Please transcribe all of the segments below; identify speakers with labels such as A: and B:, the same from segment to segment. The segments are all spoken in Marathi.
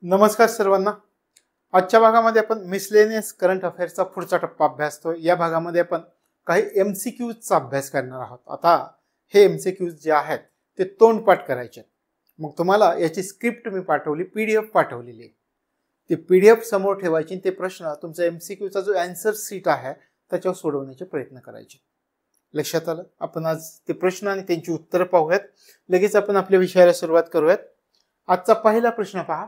A: नमस्कार सर्वांना। आजच्या भागामध्ये आपण मिसलेनियस करंट अफेअर्सचा पुढचा टप्पा अभ्यासतो। या भागामध्ये आपण काही एमसीक्यूजचा अभ्यास करणार आहोत। आता हे एमसीक्यूज जे आहेत ते तोंडपाठ करायचे। मग तुम्हाला याची स्क्रिप्ट मी पाठवली, पीडीएफ पाठवलेली आहे। ती पीडीएफ समोर ठेवायची, ते प्रश्न तुमचा एमसीक्यूचा जो आन्सर शीट आहे त्याच्यावर सोडवण्याचे प्रयत्न करायचे। लक्षात आलं? आपण आज ते प्रश्न आणि त्यांची उत्तरं पाहूयात। लगेच आपण आपल्या विषयाला सुरुवात करूयात। आजचा पहिला प्रश्न पहा।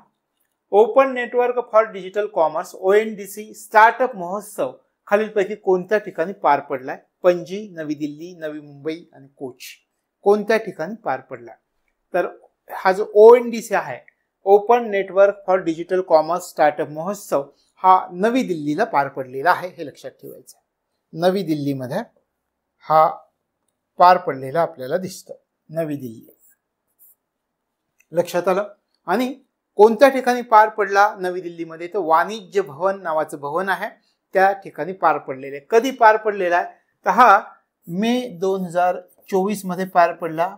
A: Open network for digital commerce ONDC startup महोत्सव खालीलपैकी कोणत्या ठिकाणी पार पडलाय? पणजी, नवी दिल्ली, नवी मुंबई आणि कोची कोणत्या ठिकाणी पार पडलाय? तर हा जो ONDC आहे, open network for digital commerce startup महोत्सव, हा नवी दिल्लीला पार पडलेला आहे, हे लक्षात ठेवायचं आहे। नवी दिल्लीमध्ये हा पार पडलेला आपल्याला दिसतो, नवी दिल्ली। लक्षात आलं? आणि कोणत्या ठिकाणी पार पडला नवी दिल्लीमध्ये? तर वाणिज्य भवन नावाचं भवन आहे, त्या ठिकाणी पार पडलेले। कधी पार पडलेला आहे? तर हा मे 2024 मध्ये पार पडला।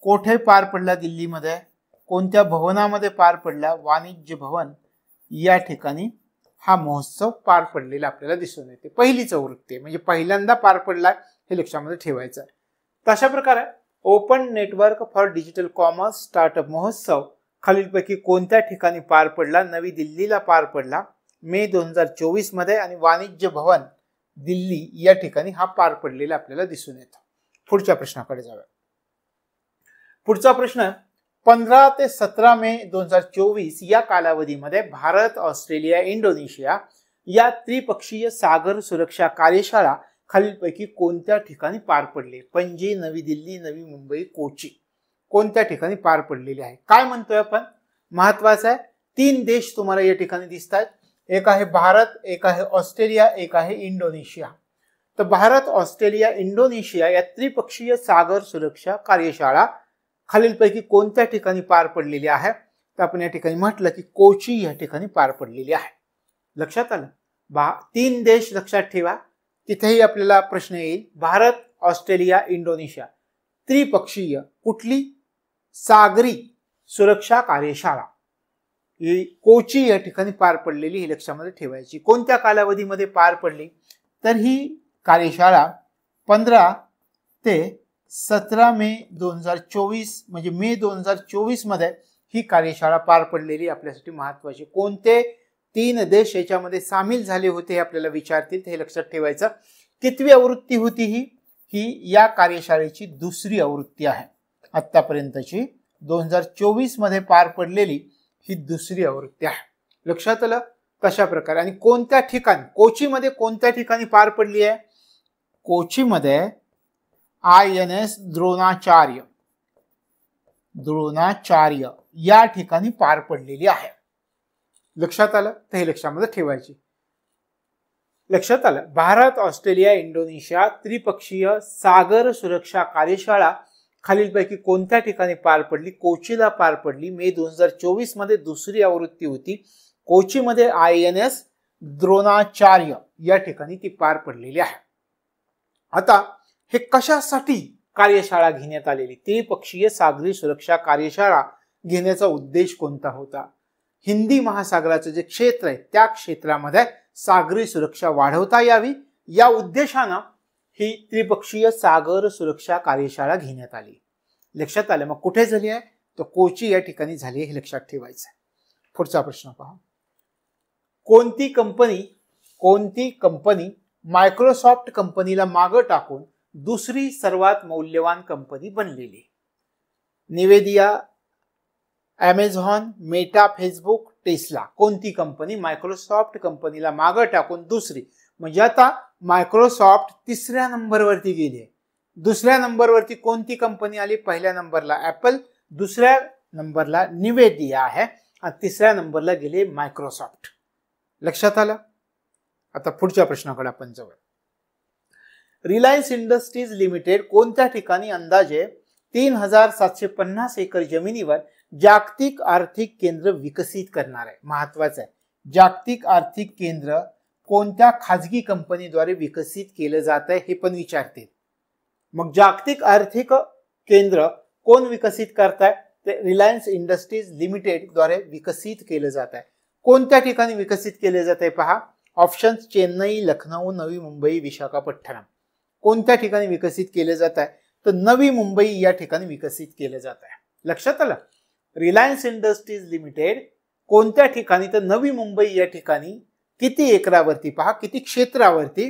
A: कोठे पार पडला? दिल्लीमध्ये। कोणत्या भवनामध्ये पार पडला? वाणिज्य भवन या ठिकाणी हा महोत्सव पार पडलेला आपल्याला दिसून येते। पहिलीच आवृत्ती म्हणजे पहिल्यांदा पार पडलाय, हे लक्षामध्ये ठेवायचं आहे। तशा प्रकारे open network for digital commerce startup महोत्सव खालीलपैकी कोणत्या ठिकाणी पार पडला? नवी दिल्लीला पार पडला मे 2024 मध्ये, आणि वाणिज्य भवन दिल्ली या ठिकाणी हा पार पडलेला आपल्याला दिसून येतो। पुढच्या प्रश्नाकडे जाऊया। पुढचा प्रश्न 15 ते 17 मे 2024 या कालावधीमध्ये भारत, ऑस्ट्रेलिया, इंडोनेशिया या त्रिपक्षीय सागर सुरक्षा कार्यशाळा खालीलपैकी कोणत्या ठिकाणी पार पडले? पणजी, नवी दिल्ली, नवी मुंबई, कोची कोणत्या ठिकाणी पार पडलेली आहे? काय म्हणतोय आपण? महत्वाचं आहे, 3 देश तुम्हाला या ठिकाणी दिसत आहेत। एक आहे भारत, एक आहे ऑस्ट्रेलिया, एक आहे इंडोनेशिया। तर भारत, ऑस्ट्रेलिया, इंडोनेशिया या त्रिपक्षीय सागर सुरक्षा कार्यशाळा खालीलपैकी कोणत्या ठिकाणी पार पडलेली आहे? तर आपण या ठिकाणी म्हटलं की कोची या ठिकाणी पार पडलेली आहे। लक्षात आलं? 3 देश लक्षात ठेवा, तिथेही आपल्याला प्रश्न येईल। भारत, ऑस्ट्रेलिया, इंडोनेशिया त्रिपक्षीय कुठली सागरी सुरक्षा कार्यशाळा ही कोची या ठिकाणी पार पडलेली, ही लक्षामध्ये ठेवायची। कोणत्या कालावधीमध्ये पार पडली? तर ही कार्यशाळा 15 ते 17 मे 2024 म्हणजे मे 2024 मध्ये ही कार्यशाळा पार पडलेली आपल्यासाठी महत्वाची। कोणते 3 देश याच्यामध्ये सामील झाले होते हे आपल्याला विचारतील, हे लक्षात ठेवायचं। कितवी आवृत्ती होती ही? ही या कार्यशाळेची दुसरी आवृत्ती आहे। आतापर्यंतची 2024 मध्ये पार पडलेली ही दुसरी आवृत्ती आहे। लक्षात आलं? कशा प्रकारे आणि कोणत्या ठिकाणी? कोची मध्ये कोणत्या ठिकाणी पार पडली आहे? कोची मध्ये INS द्रोणाचार्य या ठिकाणी पार पडलेली आहे। लक्षात आलं? तर हे लक्षामध्ये ठेवायची। लक्षात आलं? भारत, ऑस्ट्रेलिया, इंडोनेशिया त्रिपक्षीय सागर सुरक्षा कार्यशाळा खालीलपैकी कोणत्या ठिकाणी पार पडली? कोचीला पार पडली। मे 2024 मध्ये दुसरी आवृत्ती होती। कोची मध्ये INS द्रोणाचार्य या ठिकाणी ती पार पडलेली आहे। आता हे कशासाठी कार्यशाळा घेण्यात आलेली? त्रिपक्षीय सागरी सुरक्षा कार्यशाळा घेण्याचा उद्देश कोणता होता? हिंदी महासागराचं जे क्षेत्र आहे त्या क्षेत्रामध्ये सागरी सुरक्षा वाढवता यावी या उद्देशानं ही त्रिपक्षीय सागर सुरक्षा कार्यशाळा घेण्यात आली। लक्षात आलं? मग कुठे झाली आहे? तर कोची या ठिकाणी झाली आहे, हे लक्षात ठेवायचं आहे। पुढचा प्रश्न पहा। कोणती कंपनी मायक्रोसॉफ्ट कंपनीला मागे टाकून दुसरी सर्वात मौल्यवान कंपनी बनलेली? निवेदिया, अमेझॉन, मेटा, फेसबुक, टेस्ला कोणती कंपनी मायक्रोसॉफ्ट कंपनीला मागे टाकून दुसरी, म्हणजे आता मायक्रोसॉफ्ट 3ऱ्या नंबरवरती गेली आहे। दुसऱ्या नंबरवरती कोणती कंपनी आली? पहिल्या नंबरला ऍपल, दुसऱ्या नंबरला निवेदिया आहे आणि 3ऱ्या नंबरला गेले मायक्रोसॉफ्ट। लक्षात आलं? आता पुढच्या प्रश्नाकडे आपण जाऊया। रिलायन्स इंडस्ट्रीज लिमिटेड कोणत्या ठिकाणी अंदाजे 3750 एकर जमिनीवर जागतिक आर्थिक केंद्र विकसित करणार आहे? महत्वाचं आहे, जागतिक आर्थिक केंद्र कोणत्या खाजगी कंपनीद्वारे विकसित केलं जात आहे हे पण विचारतील। मग जागतिक आर्थिक केंद्र कोण विकसित करताय? ते रिलायन्स इंडस्ट्रीज लिमिटेड द्वारे विकसित केलं जात आहे. कोणत्या ठिकाणी विकसित केले जात आहे पहा. ऑप्शन चेन्नई, लखनौ, नवी मुंबई, विशाखापट्टणम. कोणत्या ठिकाणी विकसित केले जात आहे तर नवी मुंबई या ठिकाणी विकसित केले जात आहे. लक्षात आलं. रिलायन्स इंडस्ट्रीज लिमिटेड कोणत्या ठिकाणी तर नवी मुंबई या ठिकाणी किती एकरावरती पहा, किती क्षेत्रावरती,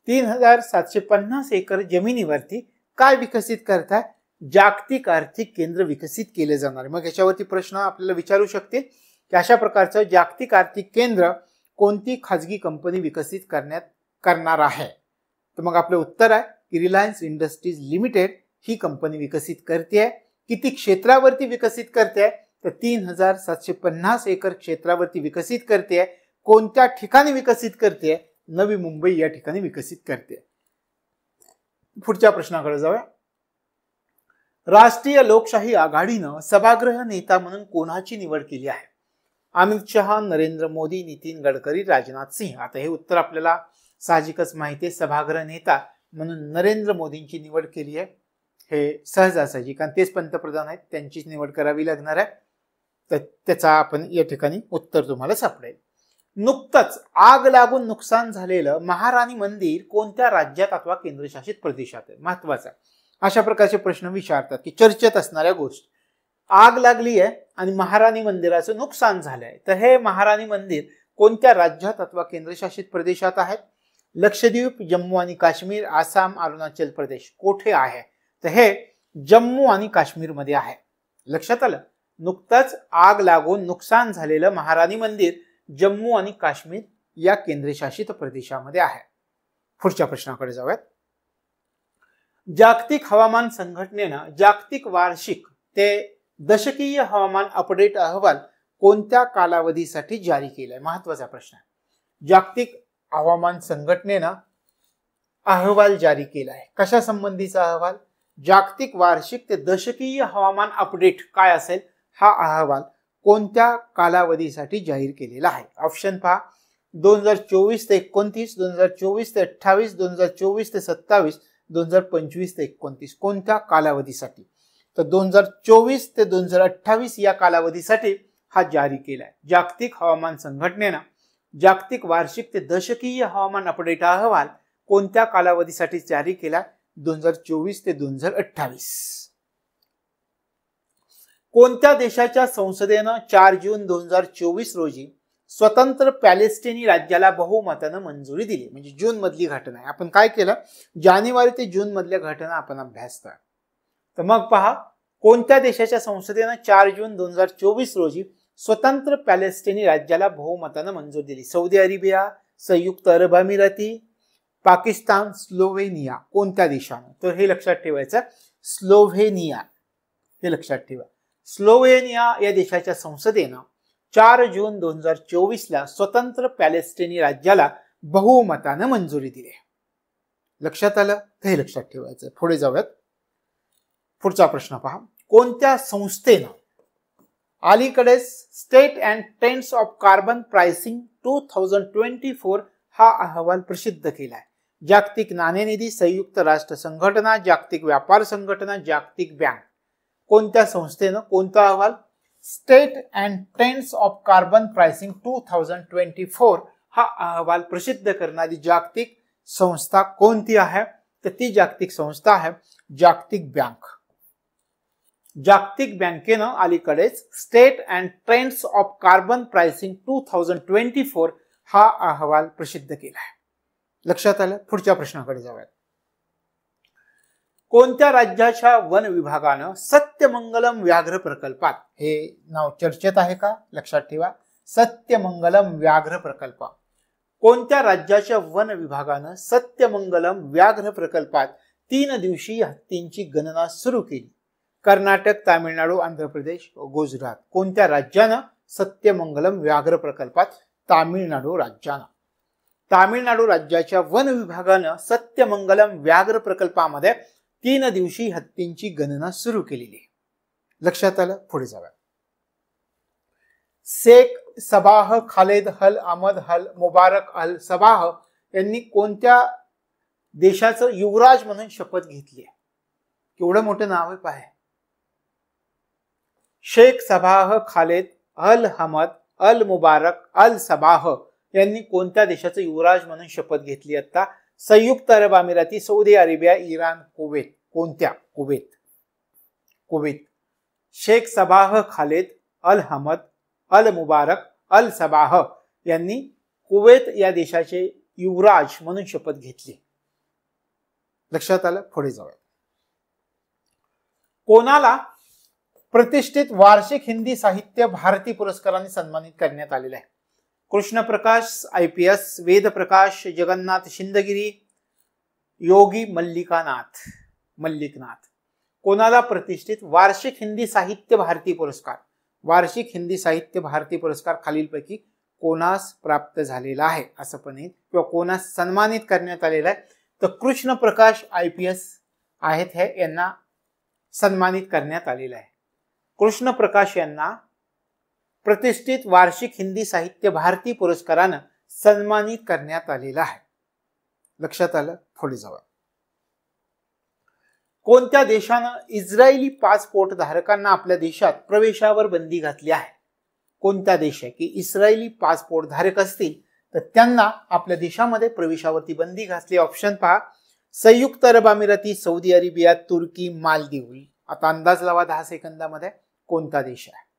A: 3750 एकर जमिनीवरती काय विकसित करताय, जागतिक आर्थिक केंद्र विकसित केले जाणार. मग याच्यावरती प्रश्न आपल्याला विचारू शकतील की अशा प्रकारचं जागतिक आर्थिक केंद्र कोणती खाजगी कंपनी विकसित करणार आहे. तर मग आपलं उत्तर आहे की रिलायन्स इंडस्ट्रीज लिमिटेड ही कंपनी विकसित करते. किती क्षेत्रावरती विकसित करते तर 3750 एकर क्षेत्रावरती विकसित करते. कोणत्या ठिकाणी विकसित करते, नवी मुंबई या ठिकाणी विकसित करते. पुढच्या प्रश्नाकडे जाऊया. राष्ट्रीय लोकशाही आघाडीनं सभागृह नेता म्हणून कोणाची निवड केली आहे. अमित शहा, नरेंद्र मोदी, नितीन गडकरी, राजनाथ सिंह. आता हे उत्तर आपल्याला साहजिकच माहिती आहे. सभागृह नेता म्हणून नरेंद्र मोदींची निवड केली आहे. हे सहजासहजी, कारण तेच पंतप्रधान आहेत, त्यांचीच निवड करावी लागणार आहे. तर त्याचा आपण या ठिकाणी उत्तर तुम्हाला सापडेल. नुकतंच आग लागून नुकसान झालेलं महाराणी मंदिर कोणत्या राज्यात अथवा केंद्रशासित प्रदेशात आहे. महत्वाचा. अशा प्रकारचे प्रश्न विचारतात की चर्चेत असणाऱ्या गोष्टी. आग लागली आहे आणि महाराणी मंदिराचं नुकसान झालंय, तर हे महाराणी मंदिर कोणत्या राज्यात अथवा केंद्रशासित प्रदेशात आहेत. लक्षद्वीप, जम्मू आणि काश्मीर, आसाम, अरुणाचल प्रदेश. कोठे आहे तर हे जम्मू आणि काश्मीर मध्ये आहे. लक्षात आलं. नुकतंच आग लागून नुकसान झालेलं महाराणी मंदिर जम्मू आणि काश्मीर या केंद्रशासित प्रदेशामध्ये आहे. पुढच्या प्रश्नाकडे जाऊयात. जागतिक हवामान संघटनेनं जागतिक वार्षिक ते दशकीय हवामान अपडेट अहवाल कोणत्या कालावधीसाठी जारी केलाय. महत्वाचा प्रश्न आहे. जागतिक हवामान संघटनेनं अहवाल जारी केला आहे. कशा संबंधीचा अहवाल. जागतिक वार्षिक ते दशकीय हवामान अपडेट काय असेल हा अहवाल कोणत्या कालावधीसाठी जाहीर केलेला आहे. ऑप्शन पहा. 2024 ते 29, 2024 ते 28, 2024 ते 27, 2025 ते 29. कोणत्या कालावधीसाठी तर 2024 ते 2028 या कालावधीसाठी हा जारी केलाय. जागतिक हवामान संघटनेनं जागतिक वार्षिक ते दशकीय हवामान अपडेट अहवाल कोणत्या कालावधीसाठी जारी केला. 2024 ते 2028. कोणत्या देशाच्या संसदेनं 4 जून 2024 रोजी स्वतंत्र पॅलेस्टिनी राज्याला बहुमतानं मंजुरी दिली. म्हणजे जून मधली घटना आहे. आपण काय केलं, जानेवारी ते जून मधल्या घटना आपण अभ्यासतोय. तर मग पहा, कोणत्या देशाच्या संसदेनं 4 जून 2024 रोजी स्वतंत्र पॅलेस्टिनी राज्याला बहुमतानं मंजुरी दिली. सौदी अरेबिया, संयुक्त अरब अमिराती, पाकिस्तान, स्लोव्हेनिया. कोणत्या देशानं तर हे लक्षात ठेवायचं. स्लोव्हेनिया हे लक्षात ठेवा. स्लोव्हेनिया या देशाच्या संसदेनं 4 जून 2024 ला स्वतंत्र पॅलेस्टिनी राज्याला बहुमतानं मंजुरी दिली. लक्षात आलं. हे लक्षात ठेवायचं. पुढे जाऊयात. पुढचा प्रश्न पहा. कोणत्या संस्थेनं अलीकडेच state and trends of carbon pricing 2024 हा अहवाल प्रसिद्ध केलाय. जागतिक नाणेनिधी, संयुक्त राष्ट्र संघटना, जागतिक व्यापार संघटना, जागतिक बँक. कोणत्या संस्थेनं कोणता अहवाल. State and trends of carbon pricing 2024 हा अहवाल प्रसिद्ध करणारी जागतिक संस्था कोणती आहे तर ती जागतिक संस्था आहे जागतिक बँक. जागतिक बँकेनं अलीकडेच state and trends of carbon pricing 2024 हा अहवाल प्रसिद्ध केला आहे. लक्षात आलं. पुढच्या प्रश्नाकडे जाऊयात. कोणत्या राज्याच्या वन विभागानं सत्यमंगलम व्याघ्र प्रकल्पात. हे नाव चर्चेत आहे का. लक्षात ठेवा. सत्यमंगलम व्याघ्र प्रकल्प. कोणत्या राज्याच्या वन विभागानं सत्यमंगलम व्याघ्र प्रकल्पात 3 दिवसीय हत्तींची गणना सुरू केली. कर्नाटक, तामिळनाडू, आंध्र प्रदेश, गुजरात. कोणत्या राज्यानं सत्यमंगलम व्याघ्र प्रकल्पात. तामिळनाडू राज्यानं. तामिळनाडू राज्याच्या वन विभागानं सत्यमंगलम व्याघ्र प्रकल्पामध्ये 3 दिवशी हत्तींची गणना सुरू केलेली. लक्षात आलं. पुढे जाऊया. शेख सबाह खालेद अल अहमद अल मुबारक अल सबाह यांनी कोणत्या देशाचं युवराज म्हणून शपथ घेतली आहे. केवढं मोठं नाव आहे पाहे. Sheikh Sabah Khalid Al Hamad Al Mubarak Al Sabah यांनी कोणत्या देशाचं युवराज म्हणून शपथ घेतली? आता संयुक्त अरब अमिराती, सौदी अरेबिया, इराण, कुवेत. कोणत्या? Kuwait. Kuwait. Sheikh Sabah Khalid Al Hamad Al Mubarak Al Sabah यांनी कुवेत या देशाचे युवराज म्हणून शपथ घेतली. लक्षात आलं? पुढे जाऊया. कोणाला प्रतिष्ठित वार्षिक हिंदी साहित्य भारती पुरस्काराने सन्मानित करण्यात आलेला आहे? कृष्णप्रकाश IPS, वेदप्रकाश, जगन्नाथ शिंदगिरी, योगी मल्लिकनाथ. कोणाला प्रतिष्ठित वार्षिक हिंदी साहित्य भारती पुरस्कार, वार्षिक हिंदी साहित्य भारती पुरस्कार खालीलपैकी कोणास प्राप्त झालेला आहे असं पण येईल, किंवा कोणास सन्मानित करण्यात आलेला आहे? तर कृष्णप्रकाश IPS आहेत, हे यांना सन्मानित करण्यात आलेला आहे. कृष्णप्रकाश यांना प्रतिष्ठित वार्षिक हिंदी साहित्य भारती पुरस्कारानं सन्मानित करण्यात आलेला आहे. लक्षात आलं? पुढे जाऊया. कोणत्या देशानं इस्रायली पासपोर्ट धारकांना आपल्या देशात प्रवेशावर बंदी घातली आहे? कोणता देश आहे की इस्रायली पासपोर्ट धारक असतील तर त्यांना आपल्या देशामध्ये प्रवेशावरती बंदी घातली? ऑप्शन पहा. संयुक्त अरब अमिराती, सौदी अरेबिया, तुर्की, मालदीव. आता अंदाज लावा 10 सेकंदामध्ये कोणता देश आहे?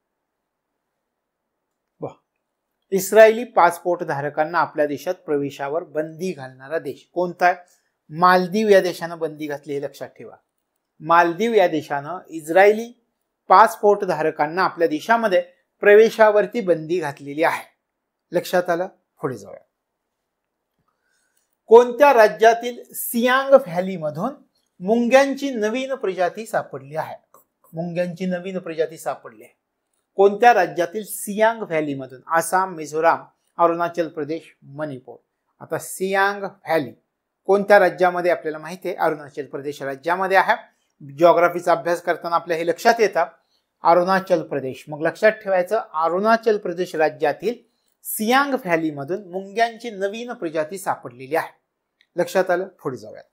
A: इस्रायली पासपोर्ट धारकांना आपल्या देशात प्रवेशावर बंदी घालणारा देश कोणता आहे? मालदीव या देशानं बंदी घातली, हे लक्षात ठेवा. मालदीव या देशानं इस्रायली पासपोर्ट धारकांना आपल्या देशामध्ये प्रवेशावरती बंदी घातलेली आहे. लक्षात आलं? पुढे जाऊया. कोणत्या राज्यातील सियांग व्हॅली मधून मुंग्यांची नवीन प्रजाती सापडली आहे? मुंग्यांची नवीन प्रजाती सापडली आहे. कोणत्या राज्यातील सियांग व्हॅली मधून? आसाम, मिझोराम, अरुणाचल प्रदेश, मणिपूर. आता सियांग व्हॅली कोणत्या राज्यामध्ये? आपल्याला माहिती आहे अरुणाचल प्रदेश राज्यामध्ये आहे. जिओग्राफीचा अभ्यास करताना आपल्या हे लक्षात येतं अरुणाचल प्रदेश. मग लक्षात ठेवायचं अरुणाचल प्रदेश राज्यातील सियांग व्हॅली मधून मुंग्यांची नवीन प्रजाती सापडलेली आहे. लक्षात आलं? पुढे जाऊयात.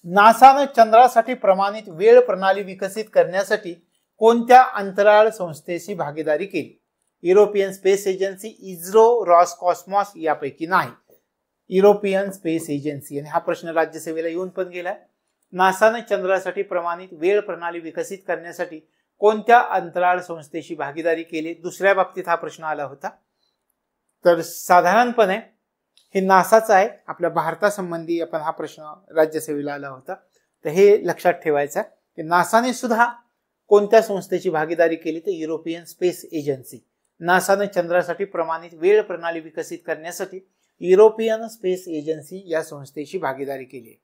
A: नासानं चंद्रासाठी प्रमाणित वेळ प्रणाली विकसित करण्यासाठी कोणत्या अंतराळ संस्थेशी भागीदारी केली? युरोपियन स्पेस एजन्सी, इस्रो, रॉसकॉस्मॉस यापैकी नाही. European space agency. आणि हा प्रश्न राज्यसेवेला येऊन पण गेलाय. नासानं चंद्रासाठी प्रमाणित वेळ प्रणाली विकसित करण्यासाठी कोणत्या अंतराळ संस्थेशी भागीदारी केली? दुसऱ्या बाबतीत हा प्रश्न आला होता. तर साधारणपणे हे नासाचं आहे. आपल्या भारतासंबंधी आपण हा प्रश्न राज्यसेवेला आला होता. तर हे लक्षात ठेवायचं की नासाने सुद्धा कोणत्या संस्थेची भागीदारी केली? तर युरोपियन स्पेस एजन्सी. नासाने चंद्रासाठी प्रमाणित वेळ प्रणाली विकसित करण्यासाठी युरोपियन स्पेस एजन्सी या संस्थेची भागीदारी केली.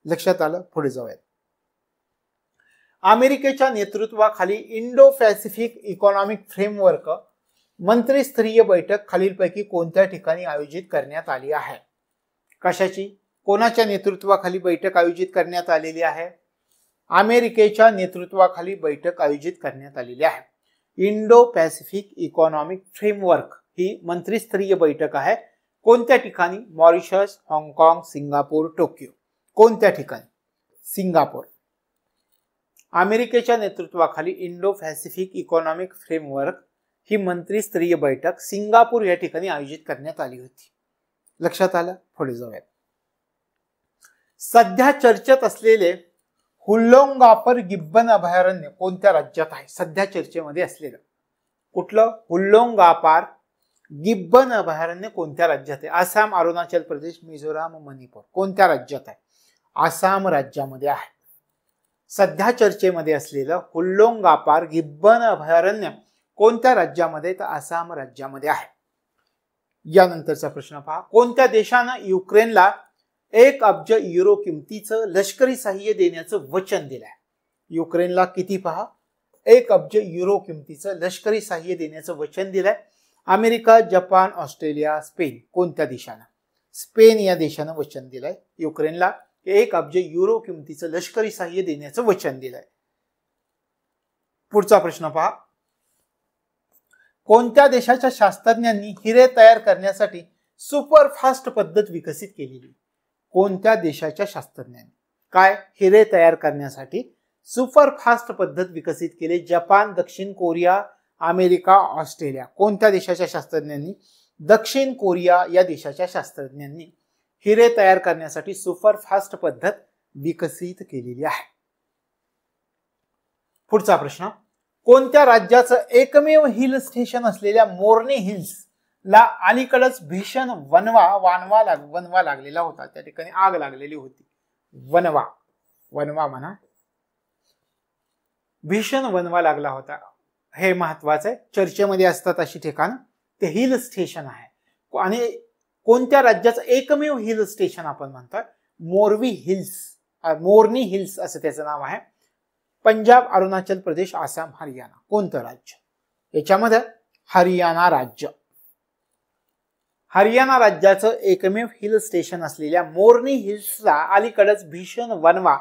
A: लक्षात आलं? पुढे जाऊयात. अमेरिकेच्या नेतृत्वाखाली इंडो पॅसिफिक इकॉनॉमिक फ्रेमवर्क मंत्रिस्तरीय बैठक खालीलपैकी कोणत्या ठिकाणी आयोजित करण्यात आली आहे? कशाची? कोणाच्या नेतृत्वाखाली बैठक आयोजित करण्यात आलेली आहे? अमेरिकेच्या नेतृत्वाखाली बैठक आयोजित करण्यात आलेली आहे. इंडो पॅसिफिक इकॉनॉमिक फ्रेमवर्क ही मंत्रिस्तरीय बैठक आहे. कोणत्या ठिकाणी? मॉरिशस, हाँगकाँग, सिंगापूर, टोकियो. कोणत्या ठिकाणी? सिंगापूर. अमेरिकेच्या नेतृत्वाखाली इंडो पॅसिफिक इकॉनॉमिक फ्रेमवर्क ही मंत्रिस्तरीय बैठक सिंगापूर या ठिकाणी आयोजित करण्यात आली होती. लक्षात आलं? पुढे जाऊयात. सध्या चर्चेत असलेले हुल्लोंगापर गिब्बन अभयारण्य कोणत्या राज्यात आहे? सध्या चर्चेमध्ये असलेलं कुठलं? हुल्लोंगापार गिब्बन अभयारण्य कोणत्या राज्यात आहे? आसाम, अरुणाचल प्रदेश, मिझोराम, मणिपूर. कोणत्या राज्यात आहे? आसाम राज्यामध्ये आहे. सध्या चर्चेमध्ये असलेलं हुल्लोंगापार गिब्बन अभयारण्य कोणत्या राज्यामध्ये? तर आसाम राज्यामध्ये आहे. यानंतरचा प्रश्न पहा. कोणत्या देशानं युक्रेनला 1 अब्ज युरो किमतीचं लष्करी सहाय्य देण्याचं वचन दिलंय? युक्रेनला किती? पहा, 1 अब्ज युरो किमतीचं लष्करी सहाय्य देण्याचं वचन दिलंय. America, Japan, Australia, Spain. कोणत्या देशानं? स्पेन या देशानं वचन दिलंय युक्रेनला 1 अब्ज युरो किमतीचं लष्करी सहाय्य देण्याचं वचन दिलंय. पुढचा प्रश्न पहा. कोणत्या देशाच्या शास्त्रज्ञांनी हिरे तयार करण्यासाठी सुपरफास्ट पद्धत विकसित केलेली? कोणत्या देशाच्या शास्त्रज्ञांनी काय हिरे तयार करण्यासाठी सुपरफास्ट पद्धत विकसित केली? जपान, दक्षिण कोरिया, अमेरिका, ऑस्ट्रेलिया. कोणत्या देशाच्या शास्त्रज्ञांनी? दक्षिण कोरिया या देशाच्या शास्त्रज्ञांनी हिरे तयार करण्यासाठी सुपरफास्ट पद्धत विकसित केलेली आहे. पुढचा प्रश्न, कोणत्या राज्याचं एकमेव हिल स्टेशन असलेल्या मोर्नी हिल्स ला अलीकडेच भीषण वणवा लागलेला होता? त्या ठिकाणी आग लागलेली होती. वणवा म्हणा, भीषण वणवा लागला होता. हे महत्वाचं आहे, चर्चेमध्ये असतात अशी ठिकाण. ते हिल स्टेशन आहे. आणि कोणत्या राज्याचं एकमेव हिल स्टेशन आपण म्हणतोय? मोर्नी हिल्स असं त्याचं नाव आहे. पंजाब, अरुणाचल प्रदेश, आसाम, हरियाणा. कोणतं राज्य? याच्यामध्ये हरियाणा राज्य. हरियाणा राज्याचं एकमेव हिल स्टेशन असलेल्या मोर्नी हिल्सला अलीकडेच भीषण वणवा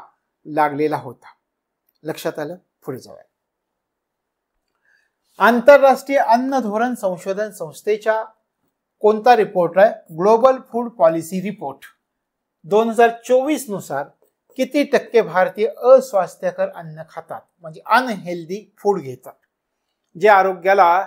A: लागलेला होता. लक्षात आलं? पुढे जाऊया. आंतरराष्ट्रीय अन्न धोरण संशोधन संस्थेच्या कोणता रिपोर्ट आहे? ग्लोबल फूड पॉलिसी रिपोर्ट 2024 नुसार किती टक्के भारतीय अस्वास्थ्यकर अन्न खातात, म्हणजे अनहेल्दी फूड घेतात, जे आरोग्याला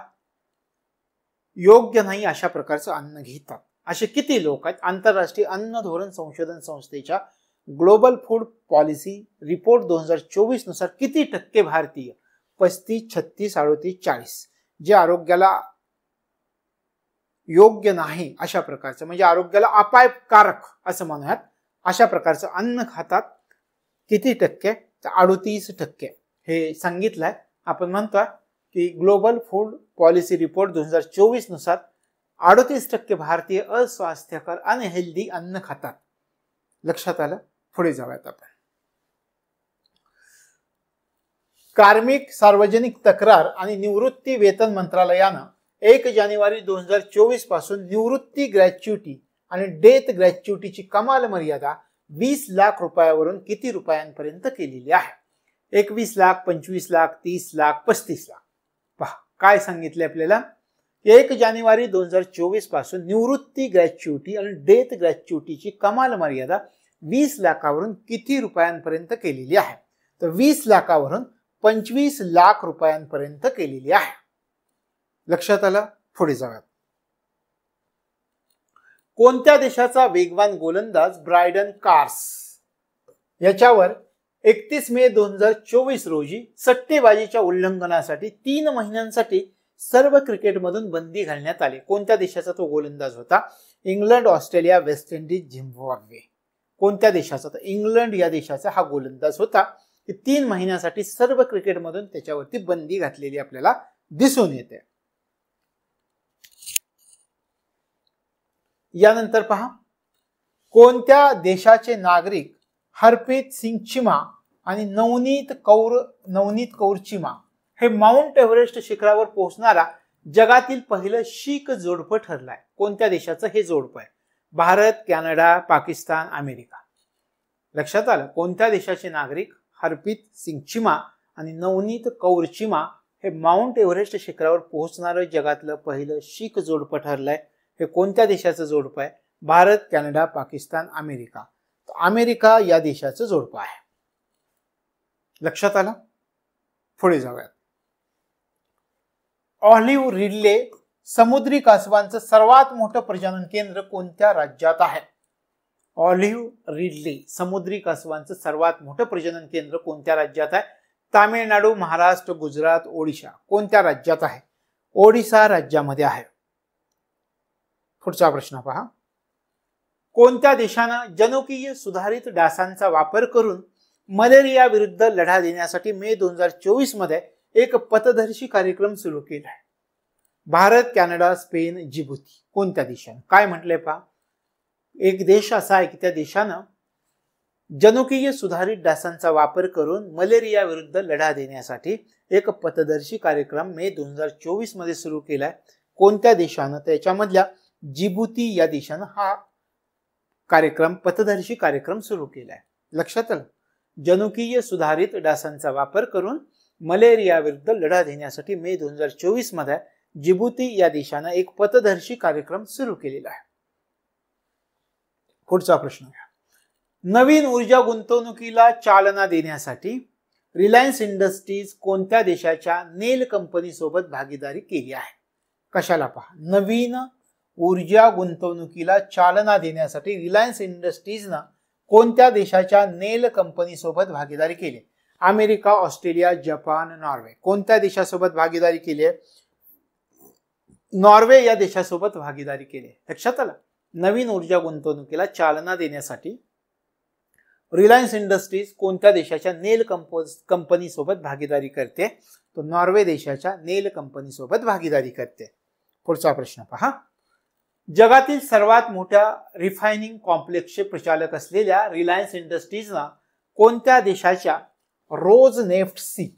A: योग्य नाही अशा प्रकारचं अन्न घेतात? असे किती लोक आहेत? आंतरराष्ट्रीय अन्न धोरण संशोधन संस्थेच्या ग्लोबल फूड पॉलिसी रिपोर्ट 2024 नुसार किती टक्के भारतीय? 35, 36, 38, 40 जे आरोग्याला योग्य नाही अशा प्रकारचं, म्हणजे आरोग्याला अपायकारक असं म्हणूयात, अशा प्रकारचं अन्न खातात. किती टक्के? तर 38% हे सांगितलंय. आपण म्हणतोय की ग्लोबल फूड पॉलिसी रिपोर्ट 2024 नुसार 38% भारतीय अस्वास्थ्यकर अनहेल्दी अन्न खातात. लक्षात आलं? पुढे जाऊयात आपण. कार्मिक, सार्वजनिक तक्रार आणि निवृत्ती वेतन मंत्रालयानं 1 जानेवारी 2024 पासून निवृत्ती ग्रॅच्युटी आणि डेथ ग्रॅच्युटीची कमाल मर्यादा 20 लाख रुपयावरून किती रुपयांपर्यंत केलेली आहे? 21 लाख, 25 लाख, 30 लाख, 35 लाख. पहा काय सांगितले आपल्याला. 1 जानेवारी 2024 पासून निवृत्ती ग्रॅच्युटी आणि डेथ ग्रॅच्युटीची कमाल मर्यादा 20 लाखावरून किती रुपयांपर्यंत केलेली आहे? तर 20 लाखावरून 25 लाख रुपयांपर्यंत केलेली आहे. लक्षात आलं? पुढे जाऊयात. कोणत्या देशाचा वेगवान गोलंदाज ब्रायडन कार्स याच्यावर 31 मे 2024 रोजी सट्टेबाजीच्या उल्लंघनासाठी 3 महिन्यांसाठी सर्व क्रिकेटमधून बंदी घालण्यात आली? कोणत्या देशाचा तो गोलंदाज होता? England, Australia, West Indies, Zimbabwe. कोणत्या देशाचा? तर इंग्लंड या देशाचा हा गोलंदाज होता. 3 महिन्यासाठी सर्व क्रिकेटमधून त्याच्यावरती बंदी घातलेली आपल्याला दिसून येते. यानंतर पहा, कोणत्या देशाचे नागरिक हरप्रीत सिंग चिमा आणि नवनीत कौर चिमा हे माउंट एव्हरेस्ट शिखरावर पोहोचणारा जगातील पहिलं शीख जोडपं ठरलंय? कोणत्या देशाचं हे जोडपं आहे? Bharat, Canada, Pakistan, America. लक्षात आलं? कोणत्या देशाचे नागरिक हरप्रीत सिंग चिमा आणि नवनीत कौर चिमा हे माउंट एव्हरेस्ट शिखरावर पोहोचणारं जगातलं पहिलं शीख जोडपं ठरलंय? हे कोणत्या देशाचं जोडपं आहे? Bharat, Canada, Pakistan, America. America या देशाचं जोडपं आहे. लक्षात आलं? पुढे जाऊयात. ऑलिव्ह रिडले समुद्री कासवांचं सर्वात मोठं प्रजनन केंद्र कोणत्या राज्यात आहे? ऑलिव्ह रिडले समुद्री कासवांचं सर्वात मोठं प्रजनन केंद्र कोणत्या राज्यात आहे? तामिळनाडू, महाराष्ट्र, गुजरात, ओडिशा. कोणत्या राज्यात आहे? ओडिशा राज्यामध्ये आहे. पुढचा प्रश्न पहा, कोणत्या देशानं जनुकीय सुधारित डासांचा वापर करून मलेरिया विरुद्ध लढा देण्यासाठी मे 2024 मध्ये एक पथदर्शी कार्यक्रम सुरू केला आहे? Bharat, Canada, Spain, जिबुती. कोणत्या देशानं? काय म्हटलंय पहा, एक देश असा आहे की त्या देशानं जनुकीय सुधारित डासांचा वापर करून मलेरिया विरुद्ध लढा देण्यासाठी एक पथदर्शी कार्यक्रम मे 2024 मध्ये सुरू केलाय. कोणत्या देशानं? त्याच्यामधल्या जिबुती या देशानं हा कार्यक्रम, पथदर्शी कार्यक्रम सुरू केलाय. लक्षात आलं? जनुकीय सुधारित डासांचा वापर करून मलेरिया विरुद्ध लढा देण्यासाठी मे 2024 मध्ये जिबुती या देशानं एक पथदर्शी कार्यक्रम सुरू केलेला आहे. पुढचा प्रश्न घ्या. नवीन ऊर्जा गुंतवणुकीला चालना देण्यासाठी रिलायन्स इंडस्ट्रीज कोणत्या देशाच्या नेल कंपनी सोबत भागीदारी केली आहे? कशाला पहा, नवीन ऊर्जा गुंतवणुकीला चालना देण्यासाठी रिलायन्स इंडस्ट्रीजनं कोणत्या देशाच्या नेल कंपनी सोबत भागीदारी केली? America, Australia, Japan, Norway. कोणत्या देशासोबत भागीदारी केली आहे? नॉर्वे या देशासोबत भागीदारी केली. लक्षात आलं? नवीन ऊर्जा गुंतवणुकीला चालना देण्यासाठी रिलायन्स इंडस्ट्रीज कोणत्या देशाच्या नेल कंपनी सोबत भागीदारी करते? तो नॉर्वे देशाच्या नेल कंपनी सोबत भागीदारी करते. पुढचा प्रश्न पहा, जगातील सर्वात मोठ्या रिफायनिंग कॉम्प्लेक्सचे प्रचालक असलेल्या रिलायन्स इंडस्ट्रीजना कोणत्या देशाच्या रोज नेफ्ट सी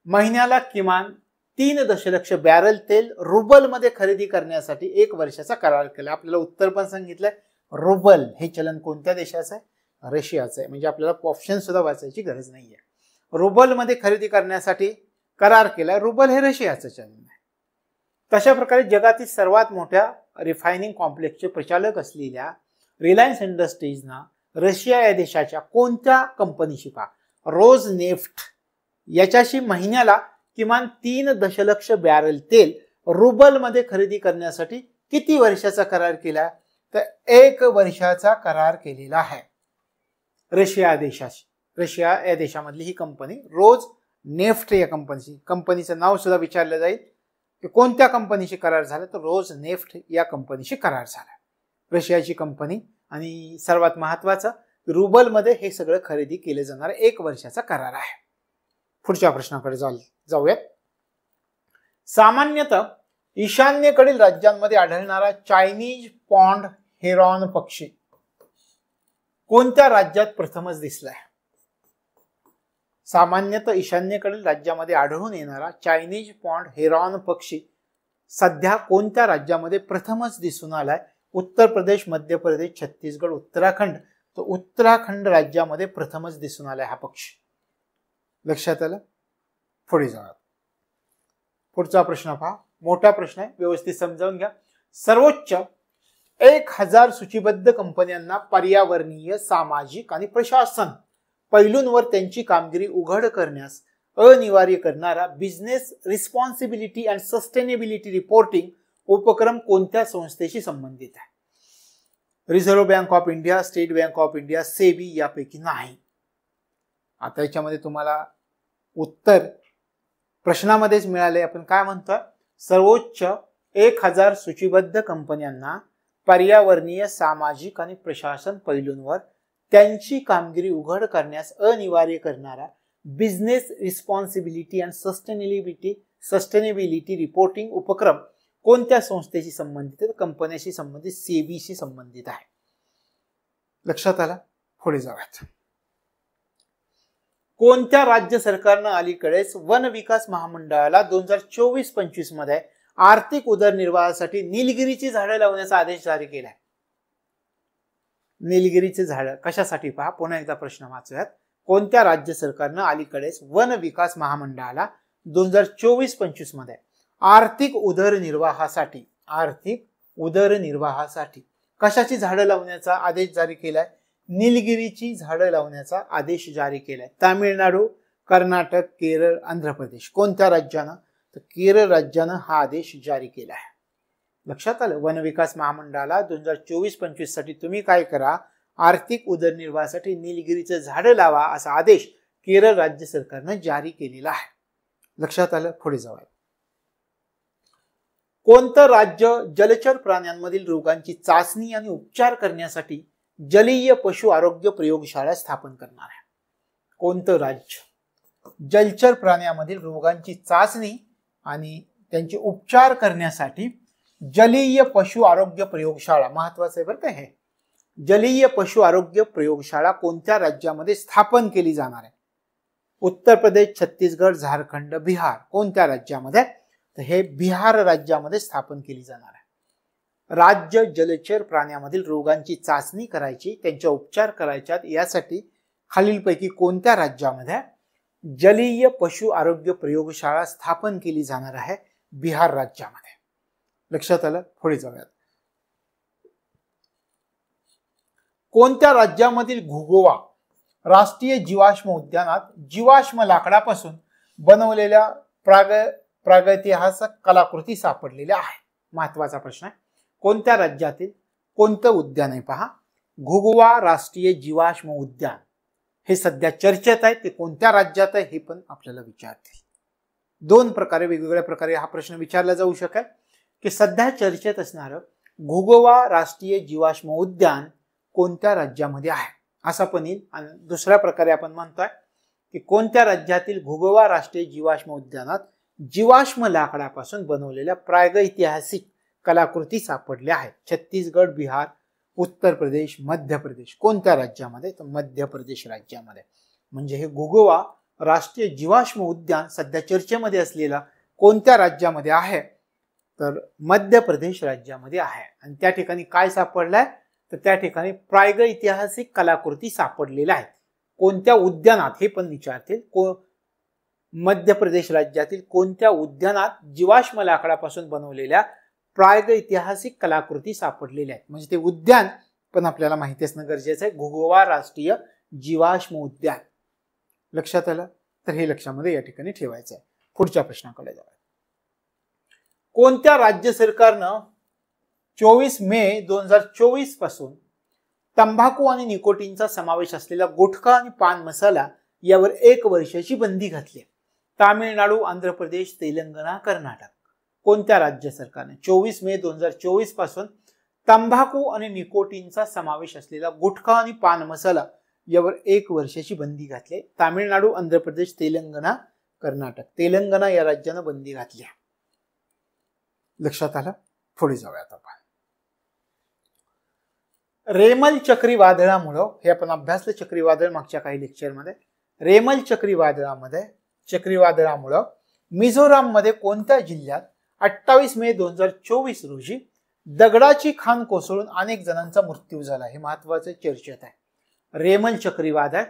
A: महिन्याला किमान 3 दशलक्ष बॅरल तेल रुबलमध्ये खरेदी करण्यासाठी 1 वर्षाचा करार केला? आपल्याला उत्तर पण सांगितलंय. रुबल हे चलन कोणत्या देशाचं आहे? रशियाचं आहे. म्हणजे आपल्याला ऑप्शन सुद्धा वाचायची गरज नाहीये. रुबलमध्ये खरेदी करण्यासाठी करार केला. रुबल हे रशियाचं चलन आहे. तशा प्रकारे जगातील सर्वात मोठ्या रिफायनिंग कॉम्प्लेक्सचे प्रचालक असलेल्या रिलायन्स इंडस्ट्रीजना रशिया या देशाच्या कोणत्या कंपनीशी पहा, रोज नेफ्ट याच्याशी महिन्याला किमान 3 दशलक्ष बॅरल तेल रुबलमध्ये खरेदी करण्यासाठी किती वर्षाचा करार केला? तर 1 वर्षाचा करार केलेला आहे रशिया देशाशी. रशिया या देशामधली ही कंपनी रोज नेफ्ट या कंपनीचं नाव सुद्धा विचारलं जाईल की कोणत्या कंपनीशी करार झाला? तर रोज नेफ्ट या कंपनीशी करार झाला. रशियाची कंपनी आणि सर्वात महत्वाचं रुबलमध्ये हे सगळं खरेदी केले जाणार 1 वर्षाचा करार आहे. पुढच्या प्रश्नाकडे जाऊयात. सामान्यतः ईशान्येकडील राज्यांमध्ये आढळणारा चायनीज पॉन्ड हेरॉन पक्षी कोणत्या राज्यात प्रथमच दिसलाय? सामान्यतः ईशान्येकडील राज्यामध्ये आढळून येणारा चायनीज पॉन्ड हेरॉन पक्षी सध्या कोणत्या राज्यामध्ये प्रथमच दिसून आलाय? उत्तर प्रदेश, मध्य प्रदेश, छत्तीसगड, उत्तराखंड. तो उत्तराखंड राज्यामध्ये प्रथमच दिसून आलाय हा पक्षी. लक्षात आलं? पुढे जाऊया. पुढचा प्रश्न पहा, मोठा प्रश्न आहे, व्यवस्थित समजावून घ्या. सर्वोच्च 1000 सूचीबद्ध कंपन्यांना पर्यावरणीय, सामाजिक आणि प्रशासन पैलूंवर त्यांची कामगिरी उघड करण्यास अनिवार्य करणारा business responsibility and sustainability reporting उपक्रम कोणत्या संस्थेशी संबंधित आहे? Reserve bank of India, state bank of India, SEBI यापैकी नाही. आता याच्यामध्ये तुम्हाला उत्तर प्रश्नामध्येच मिळाले. आपण काय म्हणतोय? सर्वोच्च 1000 सूचीबद्ध कंपन्यांना पर्यावरणीय, सामाजिक आणि प्रशासन पैलूंवर त्यांची कामगिरी उघड करण्यास अनिवार्य करणारा business responsibility and sustainability reporting उपक्रम कोणत्या संस्थेशी संबंधित आहे? कंपन्याशी संबंधित, सेबीशी संबंधित आहे. लक्षात आलं? पुढे जाऊयात. कोणत्या राज्य सरकारनं अलीकडेच वन विकास महामंडळाला 2024-25 मध्ये आर्थिक उदरनिर्वाहासाठी निलगिरीची झाडं लावण्याचा आदेश जारी केलाय? निलगिरीचे झाडं कशासाठी पहा, पुन्हा एकदा प्रश्न वाचूयात. कोणत्या राज्य सरकारनं अलीकडेच वन विकास महामंडळाला 2024-25 मध्ये आर्थिक उदरनिर्वाहासाठी कशाची झाडं लावण्याचा आदेश जारी केलाय? निलगिरीची झाडं लावण्याचा आदेश जारी केलाय. तामिळनाडू, कर्नाटक, केरळ, आंध्र प्रदेश. कोणत्या राज्यानं? तर केरळ राज्यानं हा आदेश जारी केला आहे. लक्षात आलं? वन विकास महामंडळाला 2024-25 साठी तुम्ही काय करा, आर्थिक उदरनिर्वाहासाठी निलगिरीचं झाडं लावा असा आदेश केरळ राज्य सरकारनं जारी केलेला आहे. लक्षात आलं? पुढे जाऊया. कोणतं राज्य जलचर प्राण्यांमधील रोगांची चाचणी आणि उपचार करण्यासाठी जलीय पशु आरोग्य प्रयोगशाळा स्थापन करणार आहे? कोणतं राज्य जलचर प्राण्यांमधील रोगांची चाचणी आणि त्यांचे उपचार करण्यासाठी जलीय पशु आरोग्य प्रयोगशाळा, महत्वाचं आहे बरं का हे, जलीय पशु आरोग्य प्रयोगशाळा कोणत्या राज्यामध्ये स्थापन केली जाणार आहे? उत्तर प्रदेश, छत्तीसगड, झारखंड, बिहार. कोणत्या राज्यामध्ये? तर हे बिहार राज्यामध्ये स्थापन केली जाणार आहे. राज्य जलचर प्राण्यांमधील रोगांची चाचणी करायची, त्यांचा उपचार करायच्यात, यासाठी खालीलपैकी कोणत्या राज्यामध्ये जलीय पशु आरोग्य प्रयोगशाळा स्थापन केली जाणार आहे? बिहार राज्यामध्ये. लक्षात आलं? पुढे जाऊयात. कोणत्या राज्यामधील घुगोवा राष्ट्रीय जीवाश्म उद्यानात जीवाश्म लाकडापासून बनवलेल्या प्रागैतिहासिक कलाकृती सापडलेल्या आहेत? महत्वाचा प्रश्न आहे. कोणत्या राज्यातील कोणतं उद्यान आहे? पहा, घुगवा राष्ट्रीय जीवाश्म उद्यान हे सध्या चर्चेत आहे. ते कोणत्या राज्यात आहे हे पण आपल्याला विचारतील. दोन प्रकारे, वेगवेगळ्या प्रकारे हा प्रश्न विचारला जाऊ शकेल की सध्या चर्चेत असणारं घुगवा राष्ट्रीय जीवाश्म उद्यान कोणत्या राज्यामध्ये आहे असा पण येईल. आणि दुसऱ्या प्रकारे आपण म्हणतोय की कोणत्या राज्यातील घुगवा राष्ट्रीय जीवाश्म उद्यानात जीवाश्म लाकडापासून बनवलेल्या प्रागैतिहासिक कलाकृती सापडल्या आहेत? छत्तीसगड, बिहार, उत्तर प्रदेश, मध्य प्रदेश. कोणत्या राज्यामध्ये? तर मध्य प्रदेश राज्यामध्ये. म्हणजे हे घुगवा राष्ट्रीय जीवाश्म उद्यान सध्या चर्चेमध्ये असलेला कोणत्या राज्यामध्ये आहे? तर मध्य प्रदेश राज्यामध्ये आहे. आणि त्या ठिकाणी काय सापडलंय? तर त्या ठिकाणी प्रागैतिहासिक कलाकृती सापडलेल्या आहेत. कोणत्या उद्यानात हे पण विचारतील. मध्य प्रदेश राज्यातील कोणत्या उद्यानात जीवाश्म लाकडापासून बनवलेल्या प्रागैतिहासिक कलाकृती सापडलेल्या आहेत? म्हणजे ते उद्यान पण आपल्याला माहिती असणं गरजेचं आहे. घुगवा राष्ट्रीय जीवाश्म उद्यान. लक्षात आलं? तर हे लक्षामध्ये या ठिकाणी ठेवायचं आहे. पुढच्या प्रश्नाकडे जाऊया. कोणत्या राज्य सरकारनं 24 मे 2024 पासून तंबाखू आणि निकोटीनचा समावेश असलेला गुटखा आणि पान मसाला यावर 1 वर्षाची बंदी घातली? तामिळनाडू, आंध्र प्रदेश, तेलंगणा, कर्नाटक. कोणत्या राज्य सरकारने 24 मे 2024 पासून तंबाखू आणि निकोटीनचा समावेश असलेला गुटखा आणि पान मसाला यावर 1 वर्षाची बंदी घातली? तामिळनाडू, आंध्र प्रदेश, तेलंगणा, कर्नाटक. तेलंगणा या राज्यानं बंदी घातली. लक्षात आलं? पुढे जाऊयात आपण. रेमल चक्रीवादळामुळं, हे आपण अभ्यासलं चक्रीवादळ मागच्या काही लेक्चरमध्ये. रेमल चक्रीवादळामुळं मिझोराम मध्ये कोणत्या जिल्ह्यात 28 मे 2024 रोजी दगडाची खाण कोसळून अनेक जणांचा मृत्यू झाला? हे महत्वाचे चर्चेत आहे. रेमल चक्रीवादळ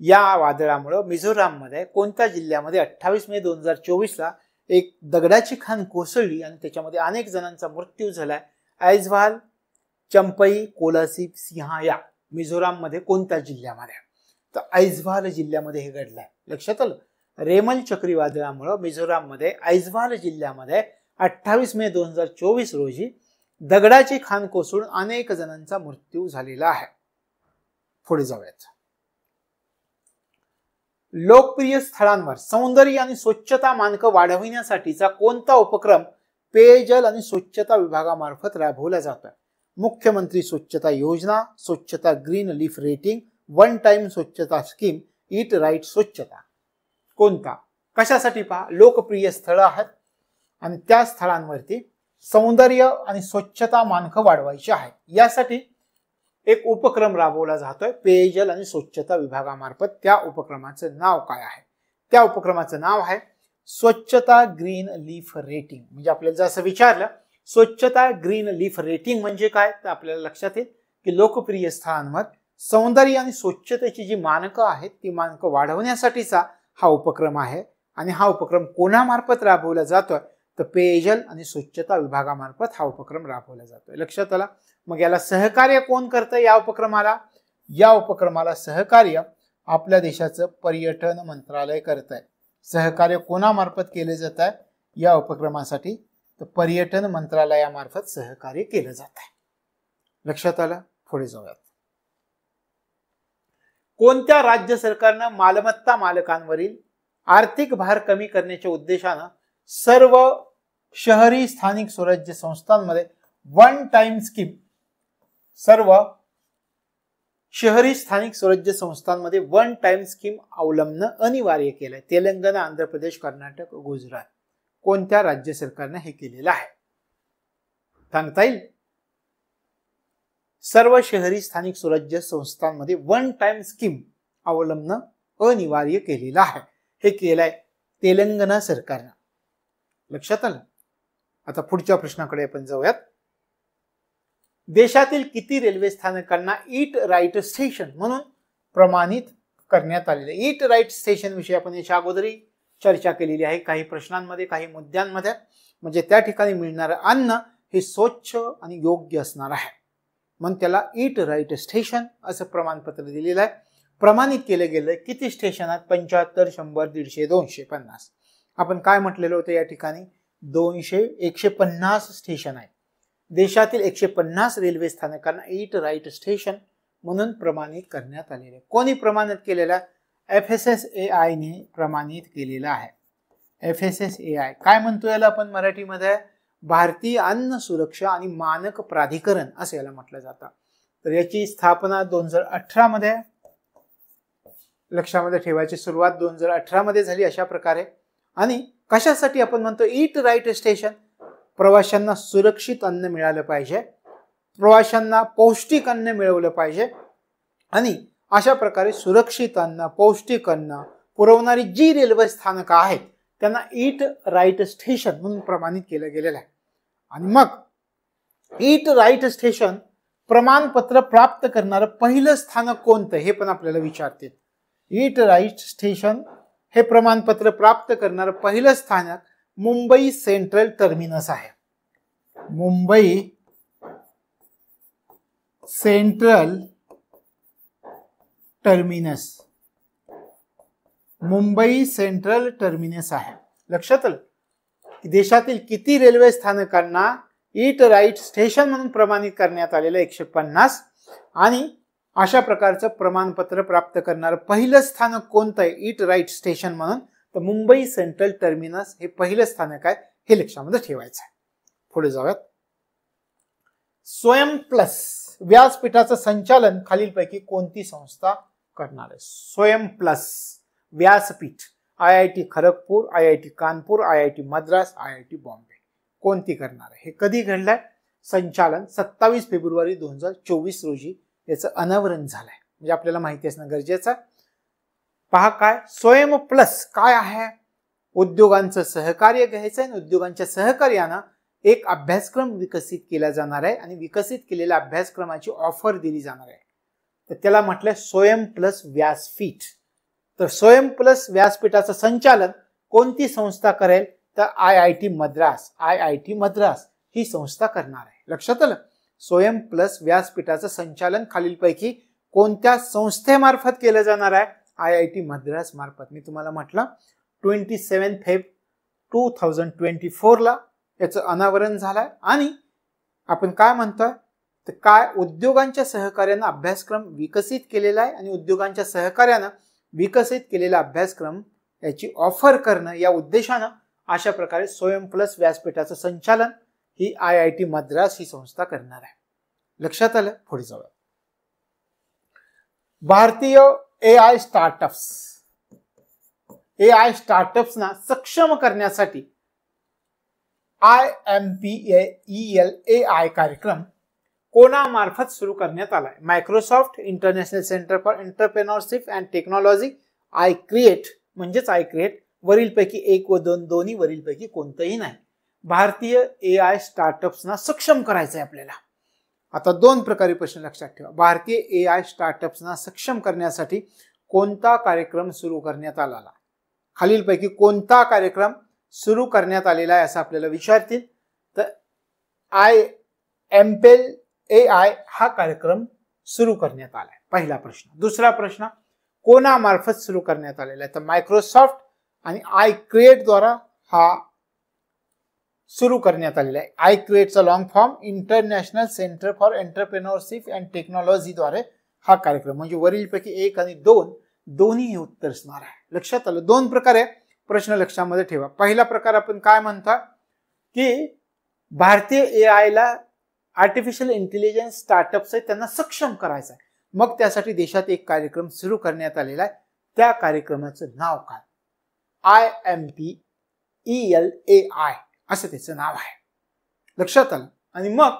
A: या वादळामुळं मिझोराम मध्ये कोणत्या जिल्ह्यामध्ये 28 मे 2024 ला एक दगडाची खाण कोसळली आणि त्याच्यामध्ये अनेक जणांचा मृत्यू झालाय? ऐझवाल, चंपई, कोलासिब, सिंहाया. मिझोराम मध्ये कोणत्या जिल्ह्यामध्ये? तर ऐझवाल जिल्ह्यामध्ये हे घडलंय. लक्षात आलं? रेमल चक्रीवादळामुळे मिझोराम मध्ये ऐझवाल जिल्ह्यामध्ये 28 मे 2024 रोजी दगडाची खाण कोसळून अनेक जणांचा मृत्यू झालेला आहे. पुढे जाऊयात. लोकप्रिय स्थळांवर सौंदर्य आणि स्वच्छता मानकं वाढविण्यासाठीचा कोणता उपक्रम पेयजल आणि स्वच्छता विभागामार्फत राबवला जातोय? मुख्यमंत्री स्वच्छता योजना, स्वच्छता green leaf rating, one time स्वच्छता स्कीम, ईट राईट स्वच्छता. कोणता? कशासाठी? पहा, लोकप्रिय स्थळ आहेत आणि त्या स्थळांवरती सौंदर्य आणि स्वच्छता मानकं वाढवायची आहेत. यासाठी एक उपक्रम राबवला जातोय पेयजल आणि स्वच्छता विभागामार्फत. त्या उपक्रमाचं नाव काय आहे? त्या उपक्रमाचं नाव आहे स्वच्छता ग्रीन लीफ रेटिंग. म्हणजे आपल्याला जर असं विचारलं स्वच्छता ग्रीन लीफ रेटिंग म्हणजे काय, तर आपल्याला लक्षात येईल की लोकप्रिय स्थळांवर सौंदर्य आणि स्वच्छतेची जी मानकं आहेत ती मानकं वाढवण्यासाठीचा हा उपक्रम आहे. आणि हा उपक्रम कोणामार्फत राबवला जातोय? तर पेयजल आणि स्वच्छता विभागामार्फत हा उपक्रम राबवला जातोय. लक्षात आला? मग याला सहकार्य कोण करतं? या उपक्रमाला सहकार्य आपल्या देशाचं पर्यटन मंत्रालय करत आहे. सहकार्य कोणामार्फत केले जात आहे या उपक्रमासाठी? तर पर्यटन मंत्रालयामार्फत सहकार्य केलं जात आहे. लक्षात आलं? पुढे जाऊयात. कोणत्या राज्य सरकारनं मालमत्ता मालकांवरील आर्थिक भार कमी करण्याच्या उद्देशानं सर्व शहरी स्थानिक स्वराज्य संस्थांमध्ये वन टाइम स्कीम, सर्व शहरी स्थानिक स्वराज्य संस्थांमध्ये वन टाइम स्कीम अवलंबन अनिवार्य केलंय? तेलंगणा, आंध्र प्रदेश, कर्नाटक, गुजरात. कोणत्या राज्य सरकारने हे केलेलं आहे? सांगता येईल? सर्व शहरी स्थानिक स्वराज्य संस्थांमध्ये वन टाइम स्कीम अवलंबन अनिवार्य केलेलं आहे. हे केलंय तेलंगणा सरकारनं. लक्षात आलं? आता पुढच्या प्रश्नाकडे आपण जाऊयात. देशातील किती रेल्वे स्थानकांना ईट राईट स्टेशन म्हणून प्रमाणित करण्यात आलेले? ईट राईट स्टेशन विषयी आपण याच्या अगोदरही चर्चा केलेली आहे काही प्रश्नांमध्ये, काही मुद्द्यांमध्ये. म्हणजे त्या ठिकाणी मिळणारं अन्न हे स्वच्छ आणि योग्य असणार आहे म्हणून त्याला ईट राईट स्टेशन असं प्रमाणपत्र दिलेलं आहे. प्रमाणित केलं गेलं किती स्टेशनात? 75, 100, 150, 250. आपण काय म्हटलेलं होतं या ठिकाणी? 150 स्टेशन आहेत. देशातील 150 रेल्वे स्थानकांना ईट राईट स्टेशन म्हणून प्रमाणित करण्यात आलेले. कोणी प्रमाणित केलेला? FSSAI ने प्रमाणित केलेला आहे. FSSAI काय म्हणतो याला आपण मराठीमध्ये? भारतीय अन्न सुरक्षा आणि मानक प्राधिकरण असं याला म्हटलं जातं. तर याची स्थापना 2018 मध्ये, लक्षामध्ये ठेवायची, सुरुवात 2018 मध्ये झाली अशा प्रकारे. आणि कशासाठी आपण म्हणतो ईट राईट स्टेशन? प्रवाशांना सुरक्षित अन्न मिळालं पाहिजे, प्रवाशांना पौष्टिक अन्न मिळवलं पाहिजे आणि अशा प्रकारे सुरक्षित अन्न, पौष्टिक अन्न पुरवणारी जी रेल्वे स्थानकं आहेत त्यांना ईट राईट स्टेशन म्हणून प्रमाणित केलं गेलेलं आहे. आणि मग ईट राईट स्टेशन प्रमाणपत्र प्राप्त करणारं पहिलं स्थानक कोणतं हे पण आपल्याला विचारते. ईट राईट स्टेशन हे प्रमाणपत्र प्राप्त करणारं पहिलं स्थानक मुंबई सेंट्रल टर्मिनस आहे. Mumbai central terminus, Mumbai central terminus आहे. लक्षात आलं की देशातील किती रेल्वे स्थानकांना ईट राईट स्टेशन म्हणून प्रमाणित करण्यात आलेलं? 150. आणि अशा प्रकारचं प्रमाणपत्र प्राप्त करणारं पहिलं स्थानक कोणतं आहे ईट राईट स्टेशन म्हणून? तर मुंबई सेंट्रल टर्मिनस हे पहिलं स्थानक आहे. हे लक्षामध्ये ठेवायचं आहे. पुढे जाऊयात. स्वयं प्लस व्यासपीठाचं संचालन खालीलपैकी कोणती संस्था करणार आहे? स्वयं प्लस व्यासपीठ IIT Kharagpur, IIT Kanpur, IIT Madras, IIT Bombay कोणती करणार आहे? हे कधी घडलंय? संचालन 27 फेब्रुवारी 2024 रोजी याचं अनावरण झालंय. म्हणजे आपल्याला माहिती असणं गरजेचं आहे. पहा काय स्वयं प्लस काय आहे? उद्योगांचं सहकार्य घ्यायचं आहे. उद्योगांच्या सहकार्यानं एक अभ्यासक्रम विकसित केला जाणार आहे आणि विकसित केलेल्या अभ्यासक्रमाची ऑफर दिली जाणार आहे. तर त्याला म्हटलंय स्वयं प्लस व्यासपीठ. तर स्वयं प्लस व्यासपीठाचं संचालन कोणती संस्था करेल? तर IIT मद्रास. IIT मद्रास ही संस्था करणार आहे. लक्षात आलं? स्वयं प्लस व्यासपीठाचं संचालन खालीलपैकी कोणत्या संस्थेमार्फत केलं जाणार आहे? IIT मद्रास मार्फत. मी तुम्हाला म्हटलं 27 फेब्रुवारी 2024 ला याचं अनावरण झालंय. आणि आपण काय म्हणतोय तर काय उद्योगांच्या सहकार्यानं अभ्यासक्रम विकसित केलेला आहे आणि उद्योगांच्या सहकार्यानं विकसित केलेला अभ्यासक्रम याची ऑफर करणं या उद्देशानं अशा प्रकारे स्वयं प्लस व्यासपीठाचं संचालन ही IIT मद्रास ही संस्था करणार आहे. लक्षात आलं? पुढे जाऊया. भारतीय AI स्टार्टअप्सना सक्षम करण्यासाठी IMPELAI कार्यक्रम कोणामार्फत सुरू करण्यात आलाय? Microsoft, international centre for entrepreneurship and technology, iCreate म्हणजेच iCreate. वरीलपैकी एक व दोन, दोन्ही वरीलपैकी कोणतंही नाही. भारतीय AI स्टार्टअप्सना सक्षम करायचंय आपल्याला. आता दोन प्रकारे प्रश्न लक्षात ठेवा. भारतीय AI स्टार्टअप्सना सक्षम करण्यासाठी कोणता कार्यक्रम सुरू करण्यात आला? खालीलपैकी कोणता कार्यक्रम सुरू करण्यात आलेला आहे असं आपल्याला विचारतील. तर IMPELAI हा कार्यक्रम सुरू करण्यात आलाय. पहिला प्रश्न. दुसरा प्रश्न कोणामार्फत सुरू करण्यात आलेला आहे? तर मायक्रोसॉफ्ट आणि iCreate द्वारा हा सुरू करण्यात आलेला आहे. iCreateचा long form international centre for entrepreneurship and technology द्वारे हा कार्यक्रम. म्हणजे वरीलपैकी एक आणि दोन दोन्ही उत्तर असणार आहे. लक्षात आलं? दोन प्रकारे प्रश्न लक्षामध्ये ठेवा. पहिला प्रकार आपण काय म्हणता की भारतीय AI ला आर्टिफिशियल इंटेलिजन्स स्टार्टअप्स आहेत त्यांना सक्षम करायचं आहे. मग त्यासाठी देशात एक कार्यक्रम सुरू करण्यात आलेला आहे. त्या कार्यक्रमाचं नाव काय? IMPELAI असं त्याचं नाव आहे. लक्षात आलं? आणि मग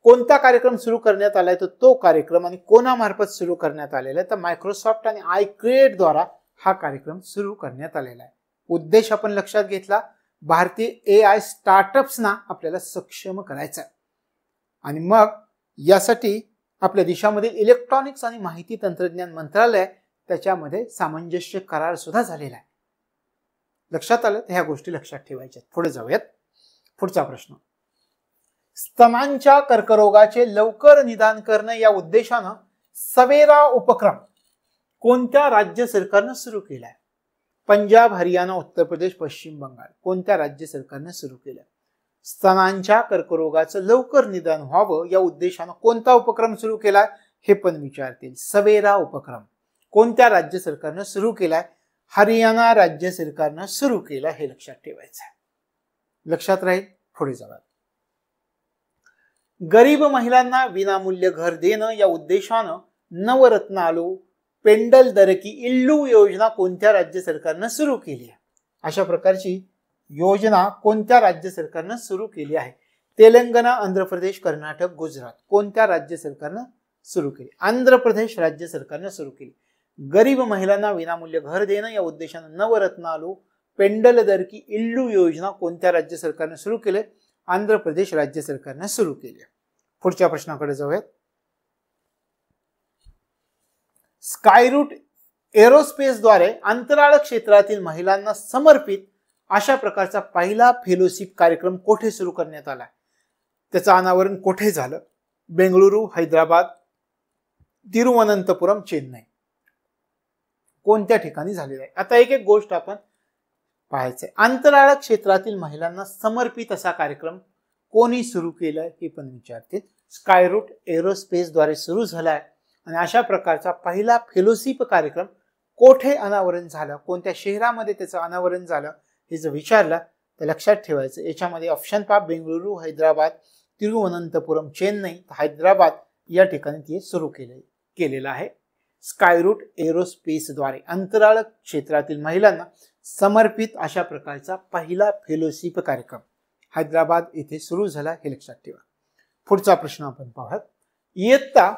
A: कोणता कार्यक्रम सुरू करण्यात आलाय? तर तो कार्यक्रम आणि कोणामार्फत सुरू करण्यात आलेला आहे? तर मायक्रोसॉफ्ट आणि iCreate द्वारा हा कार्यक्रम सुरू करण्यात आलेला आहे. उद्देश आपण लक्षात घेतला. भारतीय AI स्टार्टअप्सना आपल्याला सक्षम करायचं आहे. आणि मग यासाठी आपल्या देशामध्ये इलेक्ट्रॉनिक्स आणि माहिती तंत्रज्ञान मंत्रालय त्याच्यामध्ये सामंजस्य करार सुद्धा झालेला आहे. लक्षात आलं? तर ह्या गोष्टी लक्षात ठेवायच्या. पुढे जाऊयात. पुढचा प्रश्न. स्तनांच्या कर्करोगाचे लवकर निदान करणं या उद्देशानं सवेरा उपक्रम कोणत्या राज्य सरकारनं सुरू केलाय? पंजाब, हरियाणा, उत्तर प्रदेश, पश्चिम बंगाल कोणत्या राज्य सरकारनं सुरू केलं? स्तनांच्या कर्करोगाचं लवकर निदान व्हावं या उद्देशानं कोणता उपक्रम सुरू केलाय हे पण विचारतील. सवेरा उपक्रम कोणत्या राज्य सरकारनं सुरू केलाय? हरियाणा राज्य सरकारनं सुरू केला, हे लक्षात ठेवायचं आहे. लक्षात राहील. पुढे जाऊया. गरीब महिलांना विनामूल्य घर देणं या उद्देशानं नवरत्न आलो पेंडल दर की इल्लू योजना कोणत्या राज्य सरकारनं सुरू केली आहे? अशा प्रकारची योजना कोणत्या राज्य सरकारनं सुरू केली आहे? तेलंगणा, आंध्र प्रदेश, कर्नाटक, गुजरात कोणत्या राज्य सरकारनं सुरू केली? आंध्र प्रदेश राज्य सरकारनं सुरू केली. गरीब महिलांना विनामूल्य घर देणं या उद्देशानं नवरत्न आलो पेंडल दर की इल्लू योजना कोणत्या राज्य सरकारनं सुरू केले? आंध्र प्रदेश राज्य सरकारनं सुरू केली. पुढच्या प्रश्नाकडे जाऊयात. स्कायरूट एरोस्पेसद्वारे अंतराळ क्षेत्रातील महिलांना समर्पित अशा प्रकारचा पहिला फेलोशिप कार्यक्रम कोठे सुरू करण्यात आला? त्याचं अनावरण कोठे झालं? बेंगळुरू, हैदराबाद, तिरुवनंतपुरम, चेन्नई कोणत्या ठिकाणी झालेला आहे? आता एक एक गोष्ट आपण पाहायचंय. अंतराळ क्षेत्रातील महिलांना समर्पित असा कार्यक्रम कोणी सुरू केलाय हे पण विचारतील. स्कायरूट एरोस्पेसद्वारे सुरू झालाय आणि अशा प्रकारचा पहिला फेलोशिप कार्यक्रम कोठे अनावरण झालं, कोणत्या शहरामध्ये त्याचं अनावरण झालं हे जर विचारलं तर लक्षात ठेवायचं. याच्यामध्ये ऑप्शन पहा, बेंगळुरू, हैदराबाद, तिरुवनंतपुरम, चेन्नई. हैदराबाद या ठिकाणी ते सुरू केलेलं आहे. स्कायरूट एरोस्पेसद्वारे अंतराळ क्षेत्रातील महिलांना समर्पित अशा प्रकारचा पहिला फेलोशिप कार्यक्रम हैदराबाद येथे सुरू झाला, हे लक्षात ठेवा. पुढचा प्रश्न आपण पाहूयात. इयत्ता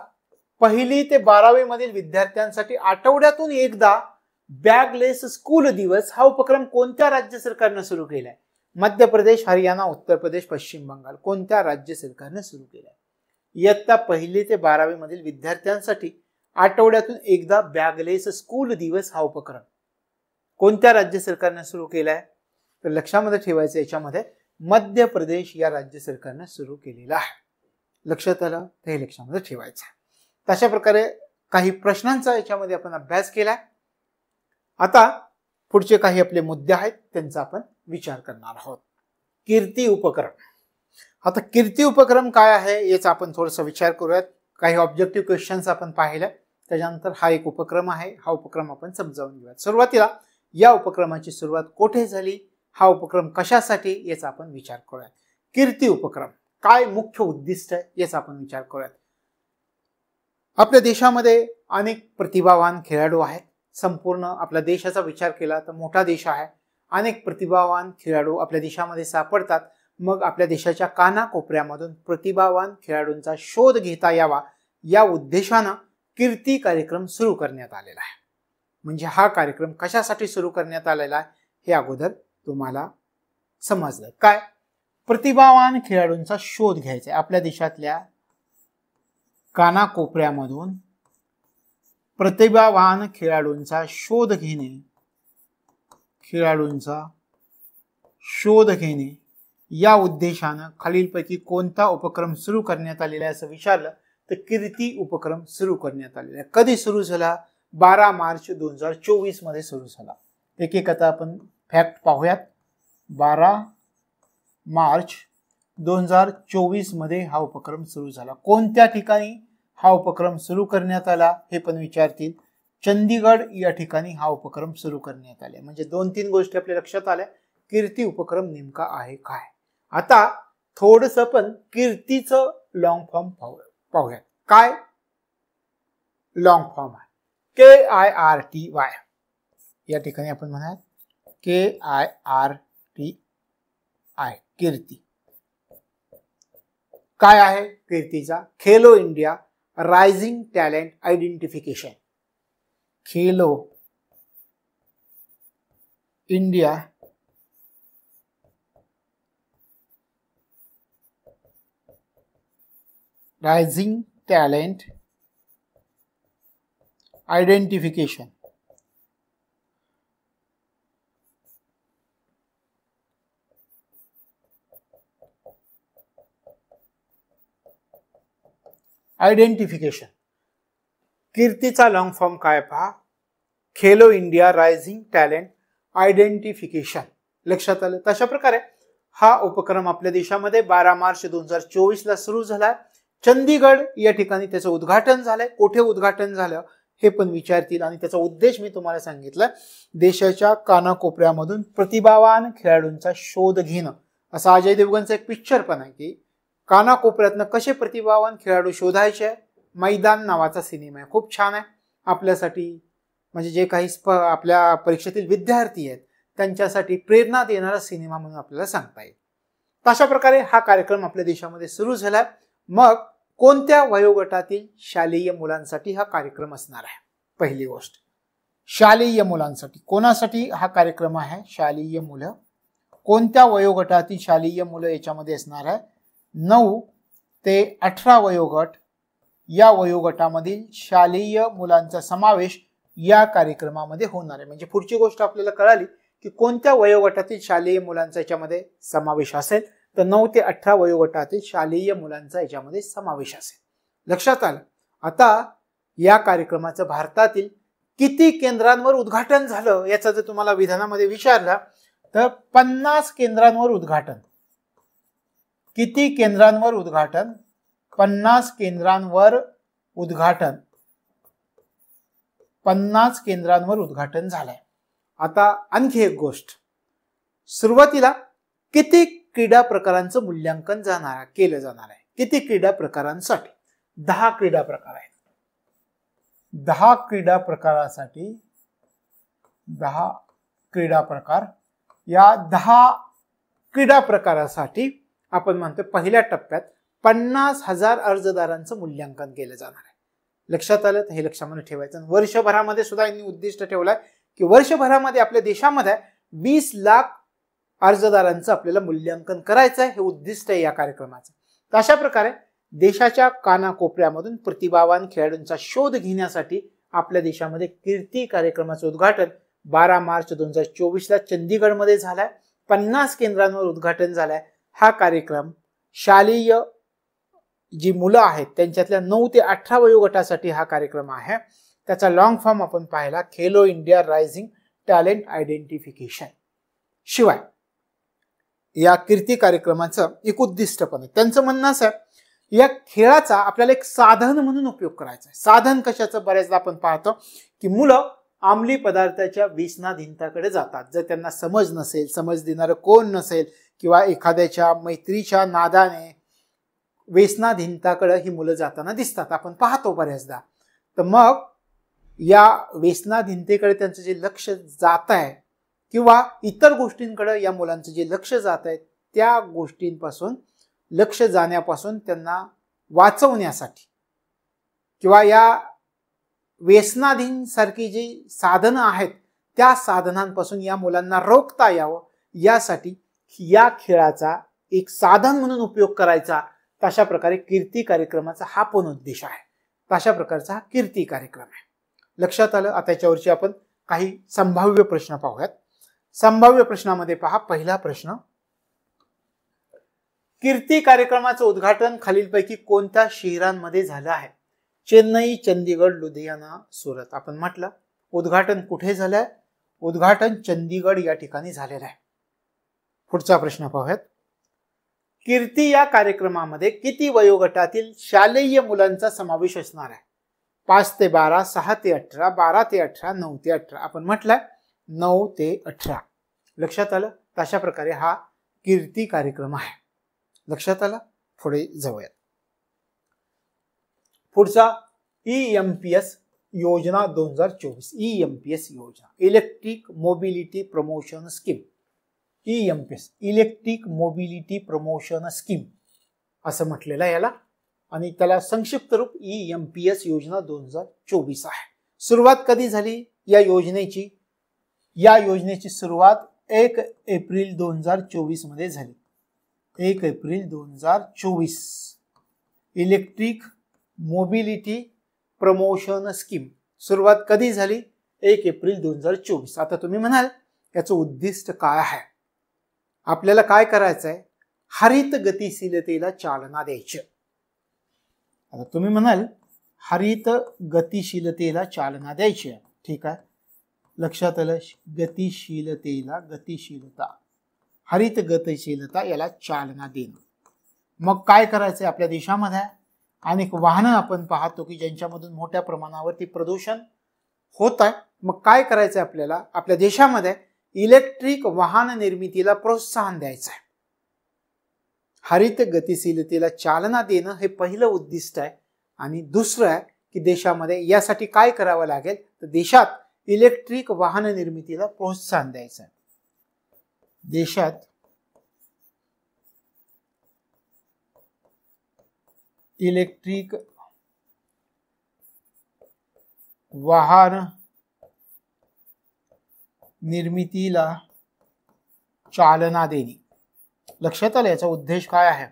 A: 1ली ते 12वी मधील विद्यार्थ्यांसाठी आठवड्यातून एकदा बॅगलेस स्कूल दिवस हा उपक्रम कोणत्या राज्य सरकारनं सुरू केलाय? मध्य प्रदेश, हरियाणा, उत्तर प्रदेश, पश्चिम बंगाल कोणत्या राज्य सरकारनं सुरू केलाय? इयत्ता 1ली ते 12वी मधील विद्यार्थ्यांसाठी आठवड्यातून एकदा बॅगलेस स्कूल दिवस हा उपक्रम कोणत्या राज्य सरकारनं सुरू केलाय? तर लक्षामध्ये ठेवायचं, याच्यामध्ये मध्य प्रदेश या राज्य सरकारनं सुरू केलेला आहे. लक्षात आलं तर हे लक्षामध्ये ठेवायचं. तशा प्रकारे काही प्रश्नांचा याच्यामध्ये आपण अभ्यास केलाय. आता पुढचे काही आपले मुद्दे आहेत त्यांचा आपण विचार करणार आहोत. कीर्ती उपक्रम. आता कीर्ती उपक्रम काय आहे याचा आपण थोडासा विचार करूयात. काही ऑब्जेक्टिव्ह क्वेश्चन्स आपण पाहिले, त्याच्यानंतर हा एक उपक्रम आहे, हा उपक्रम आपण समजावून घेऊयात. सुरुवातीला या उपक्रमाची सुरुवात कोठे झाली, हा उपक्रम कशासाठी याचा आपण विचार करूयात. कीर्ती उपक्रम काय मुख्य उद्दिष्ट आहे याचा आपण विचार करूयात. आपल्या देशामध्ये अनेक प्रतिभावान खेळाडू आहेत. संपूर्ण आपल्या देशाचा विचार केला तर मोठा देश आहे. अनेक प्रतिभावान खेळाडू आपल्या देशामध्ये सापडतात. मग आपल्या देशाच्या कानाकोपऱ्यामधून प्रतिभावान खेळाडूंचा शोध घेता यावा या उद्देशानं कीर्ती कार्यक्रम सुरू करण्यात आलेला आहे. म्हणजे हा कार्यक्रम कशासाठी सुरू करण्यात आलेला आहे हे अगोदर तुम्हाला समजलं. काय? प्रतिभावान खेळाडूंचा शोध घ्यायचा आहे. आपल्या देशातल्या कानाकोपऱ्यामधून प्रतिभावान खेळाडूंचा शोध घेणे या उद्देशानं खालीलपैकी कोणता उपक्रम सुरू करण्यात आलेला आहे असं विचारलं तर कीर्ती उपक्रम सुरू करण्यात आलेला आहे. कधी सुरू झाला? 12 मार्च 2024 मध्ये सुरू झाला. एक एक आता आपण फॅक्ट पाहूयात. 12 मार्च 2024 मध्ये हा उपक्रम सुरू झाला. कोणत्या ठिकाणी हा उपक्रम सुरू करण्यात आला हे पण विचारतील. चंदीगड या ठिकाणी हा उपक्रम सुरू करण्यात आला. म्हणजे 2-3 गोष्टी आपल्या लक्षात आल्या. कीर्ती उपक्रम नेमका आहे काय? आता थोडस पण कीर्तीचं लॉंग फॉर्म पाहूयात. काय लॉंग फॉर्म आहे? KIRTY या ठिकाणी आपण म्हणूयात KIRTI कीर्ती. काय आहे कीर्तीचा? Khelo India rising talent identification. Khelo India rising talent identification. कीर्तीचा लॉंग फॉर्म काय पहा, Khelo India rising talent identification. लक्षात आलं. तशा प्रकारे हा उपक्रम आपल्या देशामध्ये 12 मार्च 2024 ला सुरू झाला. चंदीगड या ठिकाणी त्याचं उद्घाटन झालंय. कुठे उद्घाटन झालं हे पण विचारतील आणि त्याचा उद्देश मी तुम्हाला सांगितलं, देशाच्या कानाकोपऱ्यामधून प्रतिभावान खेळाडूंचा शोध घेणं. असा अजय देवगणचा एक पिक्चर पण आहे की कानाकोपऱ्यातनं कसे प्रतिभावान खेळाडू शोधायचे. मैदान नावाचा सिनेमा आहे, खूप छान आहे आपल्यासाठी, म्हणजे जे काही आपल्या परीक्षेतील विद्यार्थी आहेत त्यांच्यासाठी प्रेरणा देणारा सिनेमा म्हणून आपल्याला सांगता येईल. अशा प्रकारे हा कार्यक्रम आपल्या देशामध्ये सुरू झाला. मग कोणत्या वयोगटातील शालेय मुलांसाठी हा कार्यक्रम असणार आहे? पहिली गोष्ट, शालेय मुलांसाठी. कोणासाठी हा कार्यक्रम आहे? शालेय मुलं. कोणत्या वयोगटातील शालेय मुलं याच्यामध्ये असणार आहे? 9 ते 18 वयोगट. या वयोगटामधील शालेय मुलांचा समावेश या कार्यक्रमामध्ये होणार आहे. म्हणजे पुढची गोष्ट आपल्याला कळाली की कोणत्या वयोगटातील शालेय मुलांचा याच्यामध्ये समावेश असेल, तर 9 ते 18 वयोगटातील शालेय मुलांचा याच्यामध्ये समावेश असेल. लक्षात आलं. आता या कार्यक्रमाचं भारतातील किती केंद्रांवर उद्घाटन झालं याचा जर तुम्हाला विधानामध्ये विचारला तर 50 केंद्रांवर उद्घाटन. किती केंद्रांवर उद्घाटन? 50 केंद्रांवर उद्घाटन. 50 केंद्रांवर उद्घाटन झालंय. आता आणखी एक गोष्ट, सुरुवातीला किती क्रीडा प्रकारांचं मूल्यांकन केलं जाणार आहे? किती क्रीडा प्रकारांसाठी? 10 क्रीडा प्रकार आहेत. 10 क्रीडा प्रकारासाठी 10 क्रीडा प्रकार. या 10 क्रीडा प्रकारासाठी आपण म्हणतो पहिल्या टप्प्यात 50,000 अर्जदारांचं मूल्यांकन केलं जाणार आहे. लक्षात आलं. हे लक्षामध्ये ठेवायचं. वर्षभरामध्ये सुद्धा यांनी उद्दिष्ट ठेवलंय की वर्षभरामध्ये आपल्या देशामध्ये 20 लाख अर्जदारांचं आपल्याला मूल्यांकन करायचं आहे. हे उद्दिष्ट आहे या कार्यक्रमाचं. तर अशा प्रकारे देशाच्या कानाकोपऱ्यामधून प्रतिभावान खेळाडूंचा शोध घेण्यासाठी आपल्या देशामध्ये कीर्ती कार्यक्रमाचं उद्घाटन 12 मार्च 2024 ला चंदीगडमध्ये झालाय. 50 केंद्रांवर उद्घाटन झालंय. हा कार्यक्रम शालेय जी मुलं आहेत त्यांच्यातल्या 9 ते 18 वयोगटासाठी हा कार्यक्रम आहे. त्याचा लॉंग फॉर्म आपण पाहिला, Khelo India rising talent identification. शिवाय या कीर्ती कार्यक्रमाचं एक उद्दिष्ट पण आहे. त्यांचं म्हणणं असं आहे, या खेळाचा आपल्याला एक साधन म्हणून उपयोग करायचा आहे. साधन कशाचं? बऱ्याचदा आपण पाहतो की मुलं अंमली पदार्थाच्या व्यसनाधीनतेकडे जातात. जर त्यांना समज नसेल, समज देणारं कोण नसेल, किंवा एखाद्याच्या मैत्रीच्या नादाने व्यसनाधीनतेकडे ही मुलं जाताना दिसतात, आपण पाहतो बऱ्याचदा. तर मग या व्यसनाधीनतेकडे त्यांचं जे लक्ष जात आहे किंवा इतर गोष्टींकडे या मुलांचं जे लक्ष जात आहे, त्या गोष्टींपासून लक्ष जाण्यापासून त्यांना वाचवण्यासाठी किंवा या व्यसनाधीन सारखी जी साधनं आहेत त्या साधनांपासून या मुलांना रोखता यावं यासाठी या खेळाचा एक साधन म्हणून उपयोग करायचा. तशा प्रकारे कीर्ती कार्यक्रमाचा हा पण उद्देश आहे. तशा प्रकारचा हा कीर्ती कार्यक्रम आहे. लक्षात आलं. आता याच्यावरची आपण काही संभाव्य प्रश्न पाहूयात. संभाव्य प्रश्नामध्ये पहा, पहिला प्रश्न, कीर्ती कार्यक्रमाचं उद्घाटन खालीलपैकी कोणत्या शहरांमध्ये झालं आहे? चेन्नई, चंदीगड, लुधियाना, सुरत. आपण म्हटलं उद्घाटन कुठे झालंय? उद्घाटन चंदीगड या ठिकाणी झालेलं आहे. पुढचा प्रश्न पाहूयात. कीर्ती या कार्यक्रमामध्ये किती वयोगटातील शालेय मुलांचा समावेश असणार आहे? 5 ते 12, 6 ते 18, 12 ते 18, 9 ते 18. आपण म्हटलंय 9 ते 18. लक्षात आलं. तशा प्रकारे हा कीर्ती कार्यक्रम आहे. लक्षात आलं. पुढे जाऊयात. पुढचा EMPS योजना 2024. EMPS योजना, electric mobility promotion scheme. EMPS electric mobility promotion scheme असं म्हटलेलं आहे याला, आणि त्याला संक्षिप्त रूप EMPS योजना 2024 आहे. सुरुवात कधी झाली या योजनेची? या योजनेची सुरुवात 1 एप्रिल 2024 मध्ये झाली. 1 April 2024. Electric mobility promotion scheme सुरुवात कधी झाली? 1 एप्रिल 2024. आता तुम्ही म्हणाल याचं उद्दिष्ट काय आहे? आपल्याला काय करायचं आहे? हरित गतिशीलतेला चालना द्यायची. आता तुम्ही म्हणाल हरित गतिशीलतेला चालना द्यायची आहे. ठीक आहे, लक्षात आलं. गतिशीलता, हरित गतिशीलता याला चालना देणं. मग काय करायचंय आपल्या देशामध्ये? अनेक वाहनं आपण पाहतो की ज्यांच्यामधून मोठ्या प्रमाणावरती प्रदूषण होत आहे. मग काय करायचंय आपल्याला? आपल्या देशामध्ये इलेक्ट्रिक वाहन निर्मितीला प्रोत्साहन द्यायचं आहे. हरित गतिशीलतेला चालना देणं हे पहिलं उद्दिष्ट आहे. आणि दुसरं आहे की देशामध्ये यासाठी काय करावं लागेल, तर देशात इलेक्ट्रिक वाहन निर्मितीला प्रोत्साहन द्यायचं आहे. देशात इलेक्ट्रिक वाहन निर्मितीला चालना देणे. लक्षात आलं याचा उद्देश काय आहे?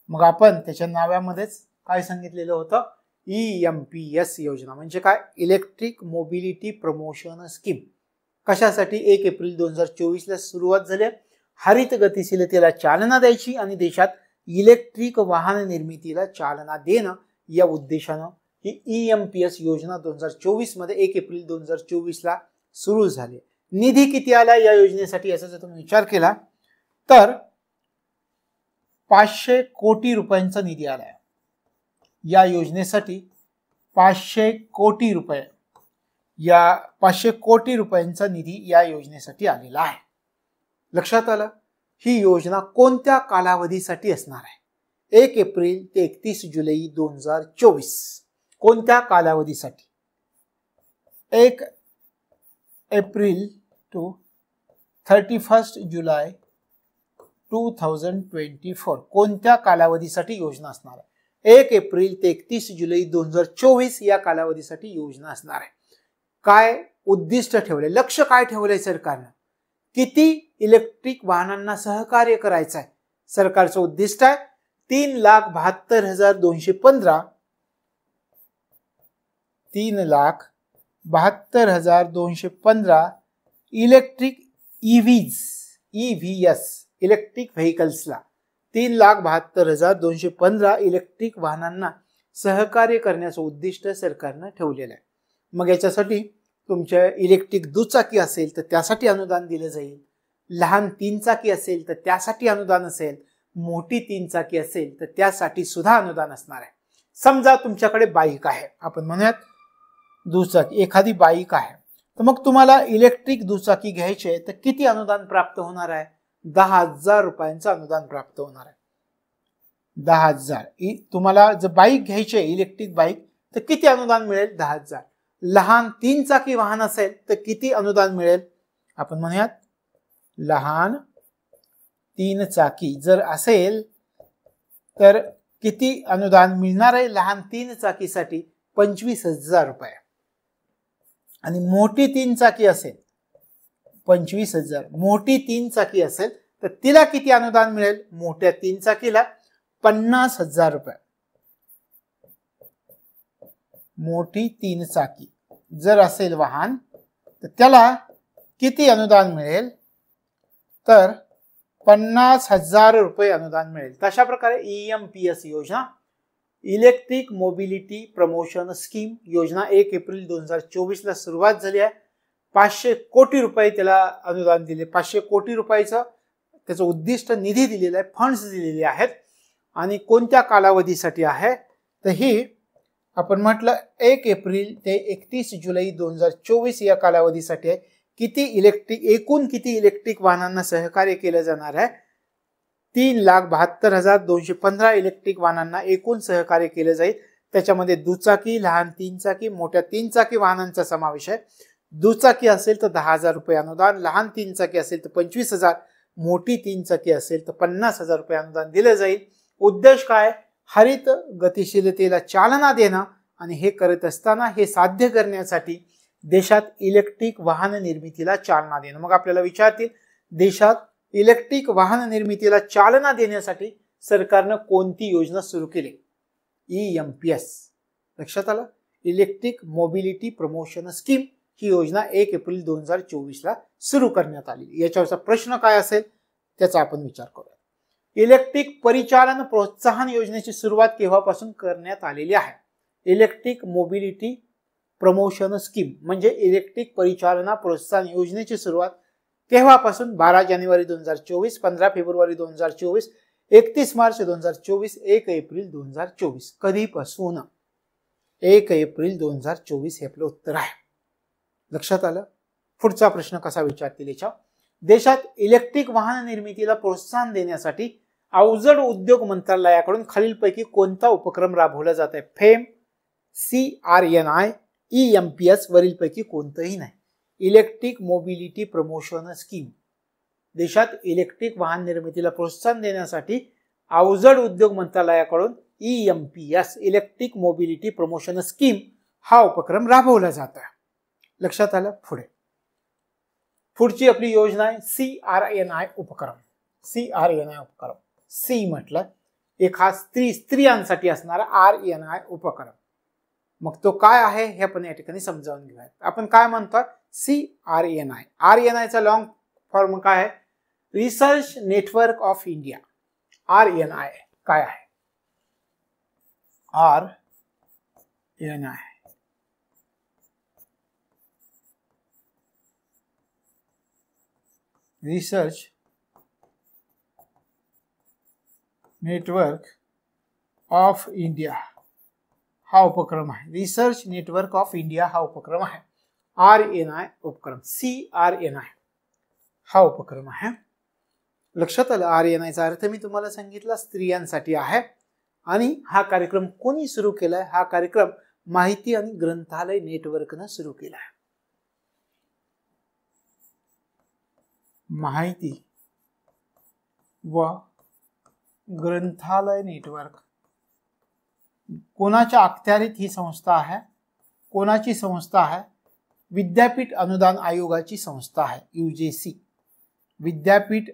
A: मग आपण त्याच्या नावामध्येच काय सांगितलेलं होतं? EMPS योजना म्हणजे काय? Electric mobility promotion scheme. कशासाठी? 1 एप्रिल 2024 ला सुरुवात झाली. हरित गतिशीलतेला चालना द्यायची आणि देशात इलेक्ट्रिक वाहन निर्मितीला चालना देणं या उद्देशानं ही EMPS योजना 2024 मध्ये 1 एप्रिल 2024 ला सुरू झाली. निधी किती आला या योजनेसाठी याचा जर तुम्ही विचार केला तर 500 कोटी रुपयांचा निधी आलाय. या योजनेसाठी 500 कोटी रुपये, या 500 कोटी रुपयांचा निधी या योजनेसाठी आलेला आहे. लक्षात आलं? ही योजना कोणत्या कालावधीसाठी असणार आहे? 1 एप्रिल ते 31 जुलै 2024. कोणत्या कालावधीसाठी? 1 एप्रिल टू 31 जुलै 2024. कोणत्या कालावधीसाठी योजना असणार आहे? 1 एप्रिल ते 31 जुलै 2024 या कालावधीसाठी योजना असणार आहे. काय उद्दिष्ट ठेवले, लक्ष काय ठेवलंय सरकारनं? किती इलेक्ट्रिक वाहनांना सहकार्य करायचं आहे? सरकारचं उद्दिष्ट आहे 3,72,215 3,72,215 इलेक्ट्रिक EVs इलेक्ट्रिक व्हेकल्सला 3,72,215 इलेक्ट्रिक वाहनांना सहकार्य करण्याचं उद्दिष्ट सरकारनं ठेवलेलं आहे. मग याच्यासाठी तुमच्या इलेक्ट्रिक दुचाकी असेल तर त्यासाठी अनुदान दिलं जाईल. लहान 3 चाकी असेल तर त्यासाठी अनुदान असेल. मोठी 3 चाकी असेल तर त्यासाठी सुद्धा अनुदान असणार आहे. समजा तुमच्याकडे बाईक आहे, आपण म्हणूयात दुचाकी, एखादी बाईक आहे, तर मग तुम्हाला इलेक्ट्रिक दुचाकी घ्यायची आहे तर किती अनुदान प्राप्त होणार आहे? 10,000 रुपयांचं अनुदान प्राप्त होणार आहे. 10,000. तुम्हाला जर बाईक घ्यायची आहे इलेक्ट्रिक बाईक तर किती अनुदान मिळेल? 10,000. लहान 3 चाकी वाहन असेल तर किती अनुदान मिळेल? आपण म्हणूयात लहान 3 चाकी जर असेल तर किती अनुदान मिळणार आहे? लहान 3 चाकीसाठी 25,000 रुपये. आणि मोठी 3 चाकी असेल 25,000. मोठी 3 चाकी असेल तर तिला किती अनुदान मिळेल? मोठ्या 3 चाकीला 50,000 रुपये. मोठी 3 चाकी जर असेल वाहन तर त्याला किती अनुदान मिळेल? तर 50,000 रुपये अनुदान मिळेल. तशा प्रकारे EMPS योजना, इलेक्ट्रिक मोबिलिटी प्रमोशन स्कीम योजना 1 एप्रिल 2024 ला सुरुवात झाली आहे. 500 कोटी रुपये त्याला अनुदान दिले. 500 कोटी रुपयाचं त्याचं उद्दिष्ट निधी दिलेला आहे, फंड्स दिलेले आहेत. आणि कोणत्या कालावधीसाठी आहे? तर ही आपण म्हटलं 1 एप्रिल ते 31 जुलै 2024 या कालावधीसाठी आहे. एकूण किती इलेक्ट्रिक वाहनांना सहकार्य केलं जाणार आहे? 3,72,215 इलेक्ट्रिक वाहनांना एकूण सहकार्य केलं जाईल. त्याच्यामध्ये दुचाकी, लहान 3 चाकी, मोठ्या 3 चाकी वाहनांचा समावेश आहे. दुचाकी असेल तर 10,000 रुपये अनुदान, लहान 3 चाकी असेल तर 25,000, मोठी 3 चाकी असेल तर 50,000 रुपये अनुदान दिलं जाईल. उद्देश काय? हरित गतिशीलतेला चालना देणं. आणि हे करत असताना हे साध्य करण्यासाठी देशात इलेक्ट्रिक वाहन निर्मितीला चालना देणं. मग आपल्याला विचारतील देशात इलेक्ट्रिक वाहन निर्मितीला चालना देण्यासाठी सरकारनं कोणती योजना सुरू केली? EMPS. लक्षात आलं? इलेक्ट्रिक मोबिलिटी प्रमोशन स्कीम ही योजना 1 एप्रिल 2024 ला सुरू करण्यात आली. याच्यावरचा प्रश्न काय असेल त्याचा आपण विचार करूया. इलेक्ट्रिक परिचालन प्रोत्साहन योजनेची सुरुवात केव्हापासून करण्यात आलेली आहे? इलेक्ट्रिक मोबिलिटी प्रमोशन स्कीम म्हणजे इलेक्ट्रिक परिचालना प्रोत्साहन योजनेची सुरुवात केव्हापासून? 12 जानेवारी 2024, 15 फेब्रुवारी 2024, 31 मार्च 2024, 1 एप्रिल 2024. कधीपासून? 1 एप्रिल 2024 हे आपलं उत्तर आहे. लक्षात आलं? पुढचा प्रश्न कसा विचारतील याच्या? देशात इलेक्ट्रिक वाहन निर्मितीला प्रोत्साहन देण्यासाठी अवजड उद्योग मंत्रालयाकडून खालीलपैकी कोणता उपक्रम राबवला जात आहे? फेम, CRNI, EMPS वरीलपैकी कोणतंही नाही. Electric mobility promotion scheme. देशात इलेक्ट्रिक वाहन निर्मितीला प्रोत्साहन देण्यासाठी अवजड उद्योग मंत्रालयाकडून EMPS electric mobility promotion scheme हा उपक्रम राबवला जात आहे. लक्षात आलं? पुढची आपली योजना आहे CRNI उपक्रम. CRNI उपक्रम. सी म्हटलं एक हा स्त्रियांसाठी असणारा RNI उपक्रम. मग तो काय आहे हे आपण या ठिकाणी समजावून घेऊयात. आपण काय म्हणतो? CRNI. RNI चा लॉंग फॉर्म काय आहे? Research network of India. RNI काय आहे? RNI research network of India हा उपक्रम आहे. रिसर्च नेटवर्क ऑफ इंडिया हा उपक्रम आहे. RNI उपक्रम. CRNI हा उपक्रम आहे. लक्षात आलं? RNI चा अर्थ मी तुम्हाला सांगितला, स्त्रियांसाठी आहे. आणि हा कार्यक्रम कोणी सुरू केलाय? हा कार्यक्रम माहिती आणि ग्रंथालय नेटवर्कनं सुरू केला आहे. माहिती व ग्रंथालय नेटवर्क कोणाच्या अखत्यारीत ही संस्था आहे? कोणाची संस्था आहे? विद्यापीठ अनुदान आयोगाची संस्था आहे. UGC विद्यापीठ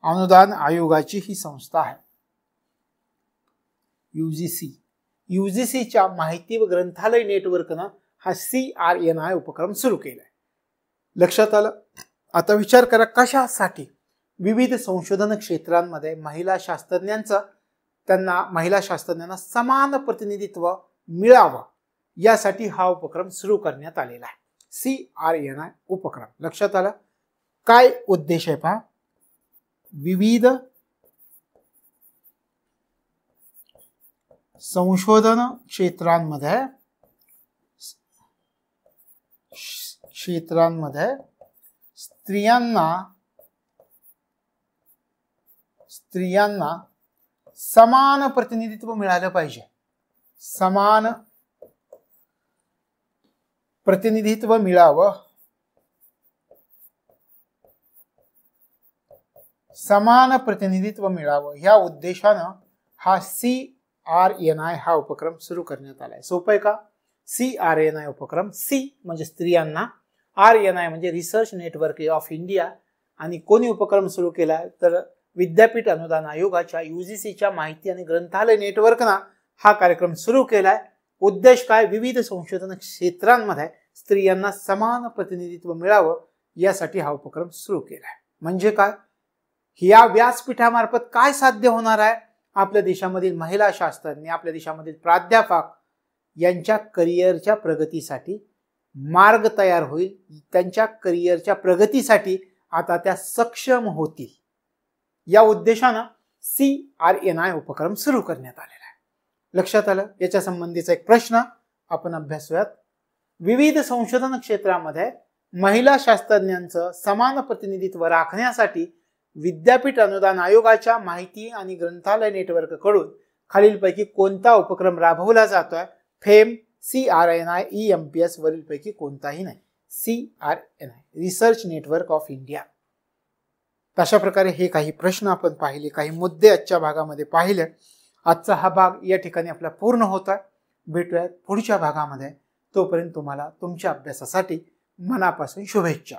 A: अनुदान आयोगाची ही संस्था आहे. UGCच्या माहिती व ग्रंथालय नेटवर्कनं हा CRNI उपक्रम सुरू केलाय. लक्षात आलं? आता विचार करा कशासाठी? विविध संशोधन क्षेत्रांमध्ये महिला शास्त्रज्ञांना समान प्रतिनिधित्व मिळावं यासाठी हा उपक्रम सुरू करण्यात आलेला आहे. CRNI उपक्रम. लक्षात आलं? काय उद्देश आहे पहा? विविध संशोधन क्षेत्रांमध्ये स्त्रियांना समान प्रतिनिधित्व मिळालं पाहिजे. समान प्रतिनिधित्व मिळावं, समान प्रतिनिधित्व मिळावं या उद्देशानं हा CRNI हा उपक्रम सुरू करण्यात आलाय. सोपं आहे का? CRNI उपक्रम. C म्हणजे स्त्रियांना, RNI म्हणजे रिसर्च नेटवर्क ऑफ इंडिया. आणि कोणी उपक्रम सुरू केलाय? तर विद्यापीठ अनुदान आयोगाच्या UGCच्या माहिती आणि ग्रंथालय नेटवर्कना हा कार्यक्रम सुरू केलाय. उद्देश काय? विविध संशोधन क्षेत्रांमध्ये स्त्रियांना समान प्रतिनिधित्व मिळावं यासाठी हा उपक्रम सुरू केलाय. म्हणजे काय? या व्यासपीठामार्फत काय साध्य होणार आहे? आपल्या देशामधील महिला शास्त्रज्ञ, आपल्या देशामधील प्राध्यापक यांच्या करिअरच्या प्रगतीसाठी मार्ग तयार होईल. त्यांच्या करिअरच्या प्रगतीसाठी आता त्या सक्षम होतील या उद्देशानं CRNI उपक्रम सुरू करण्यात आलेला आहे. लक्षात आलं? याच्या संबंधीचा एक प्रश्न आपण अभ्यासूयात. विविध संशोधन क्षेत्रामध्ये महिला शास्त्रज्ञांचं समान प्रतिनिधित्व राखण्यासाठी विद्यापीठ अनुदान आयोगाच्या माहिती आणि ग्रंथालय नेटवर्क कडून खालीलपैकी कोणता उपक्रम राबवला जातोय? फेम, CRNI, EMPS वरीलपैकी कोणताही नाही. CRNI research network of India. अशा प्रकारे हे काही प्रश्न आपण पाहिले, काही मुद्दे आजच्या भागामध्ये पाहिले. आजचा हा भाग या ठिकाणी आपला पूर्ण होता. भेटूयात पुढच्या भागामध्ये. तोपर्यंत तुम्हाला तुमच्या अभ्यासासाठी मनापासून शुभेच्छा.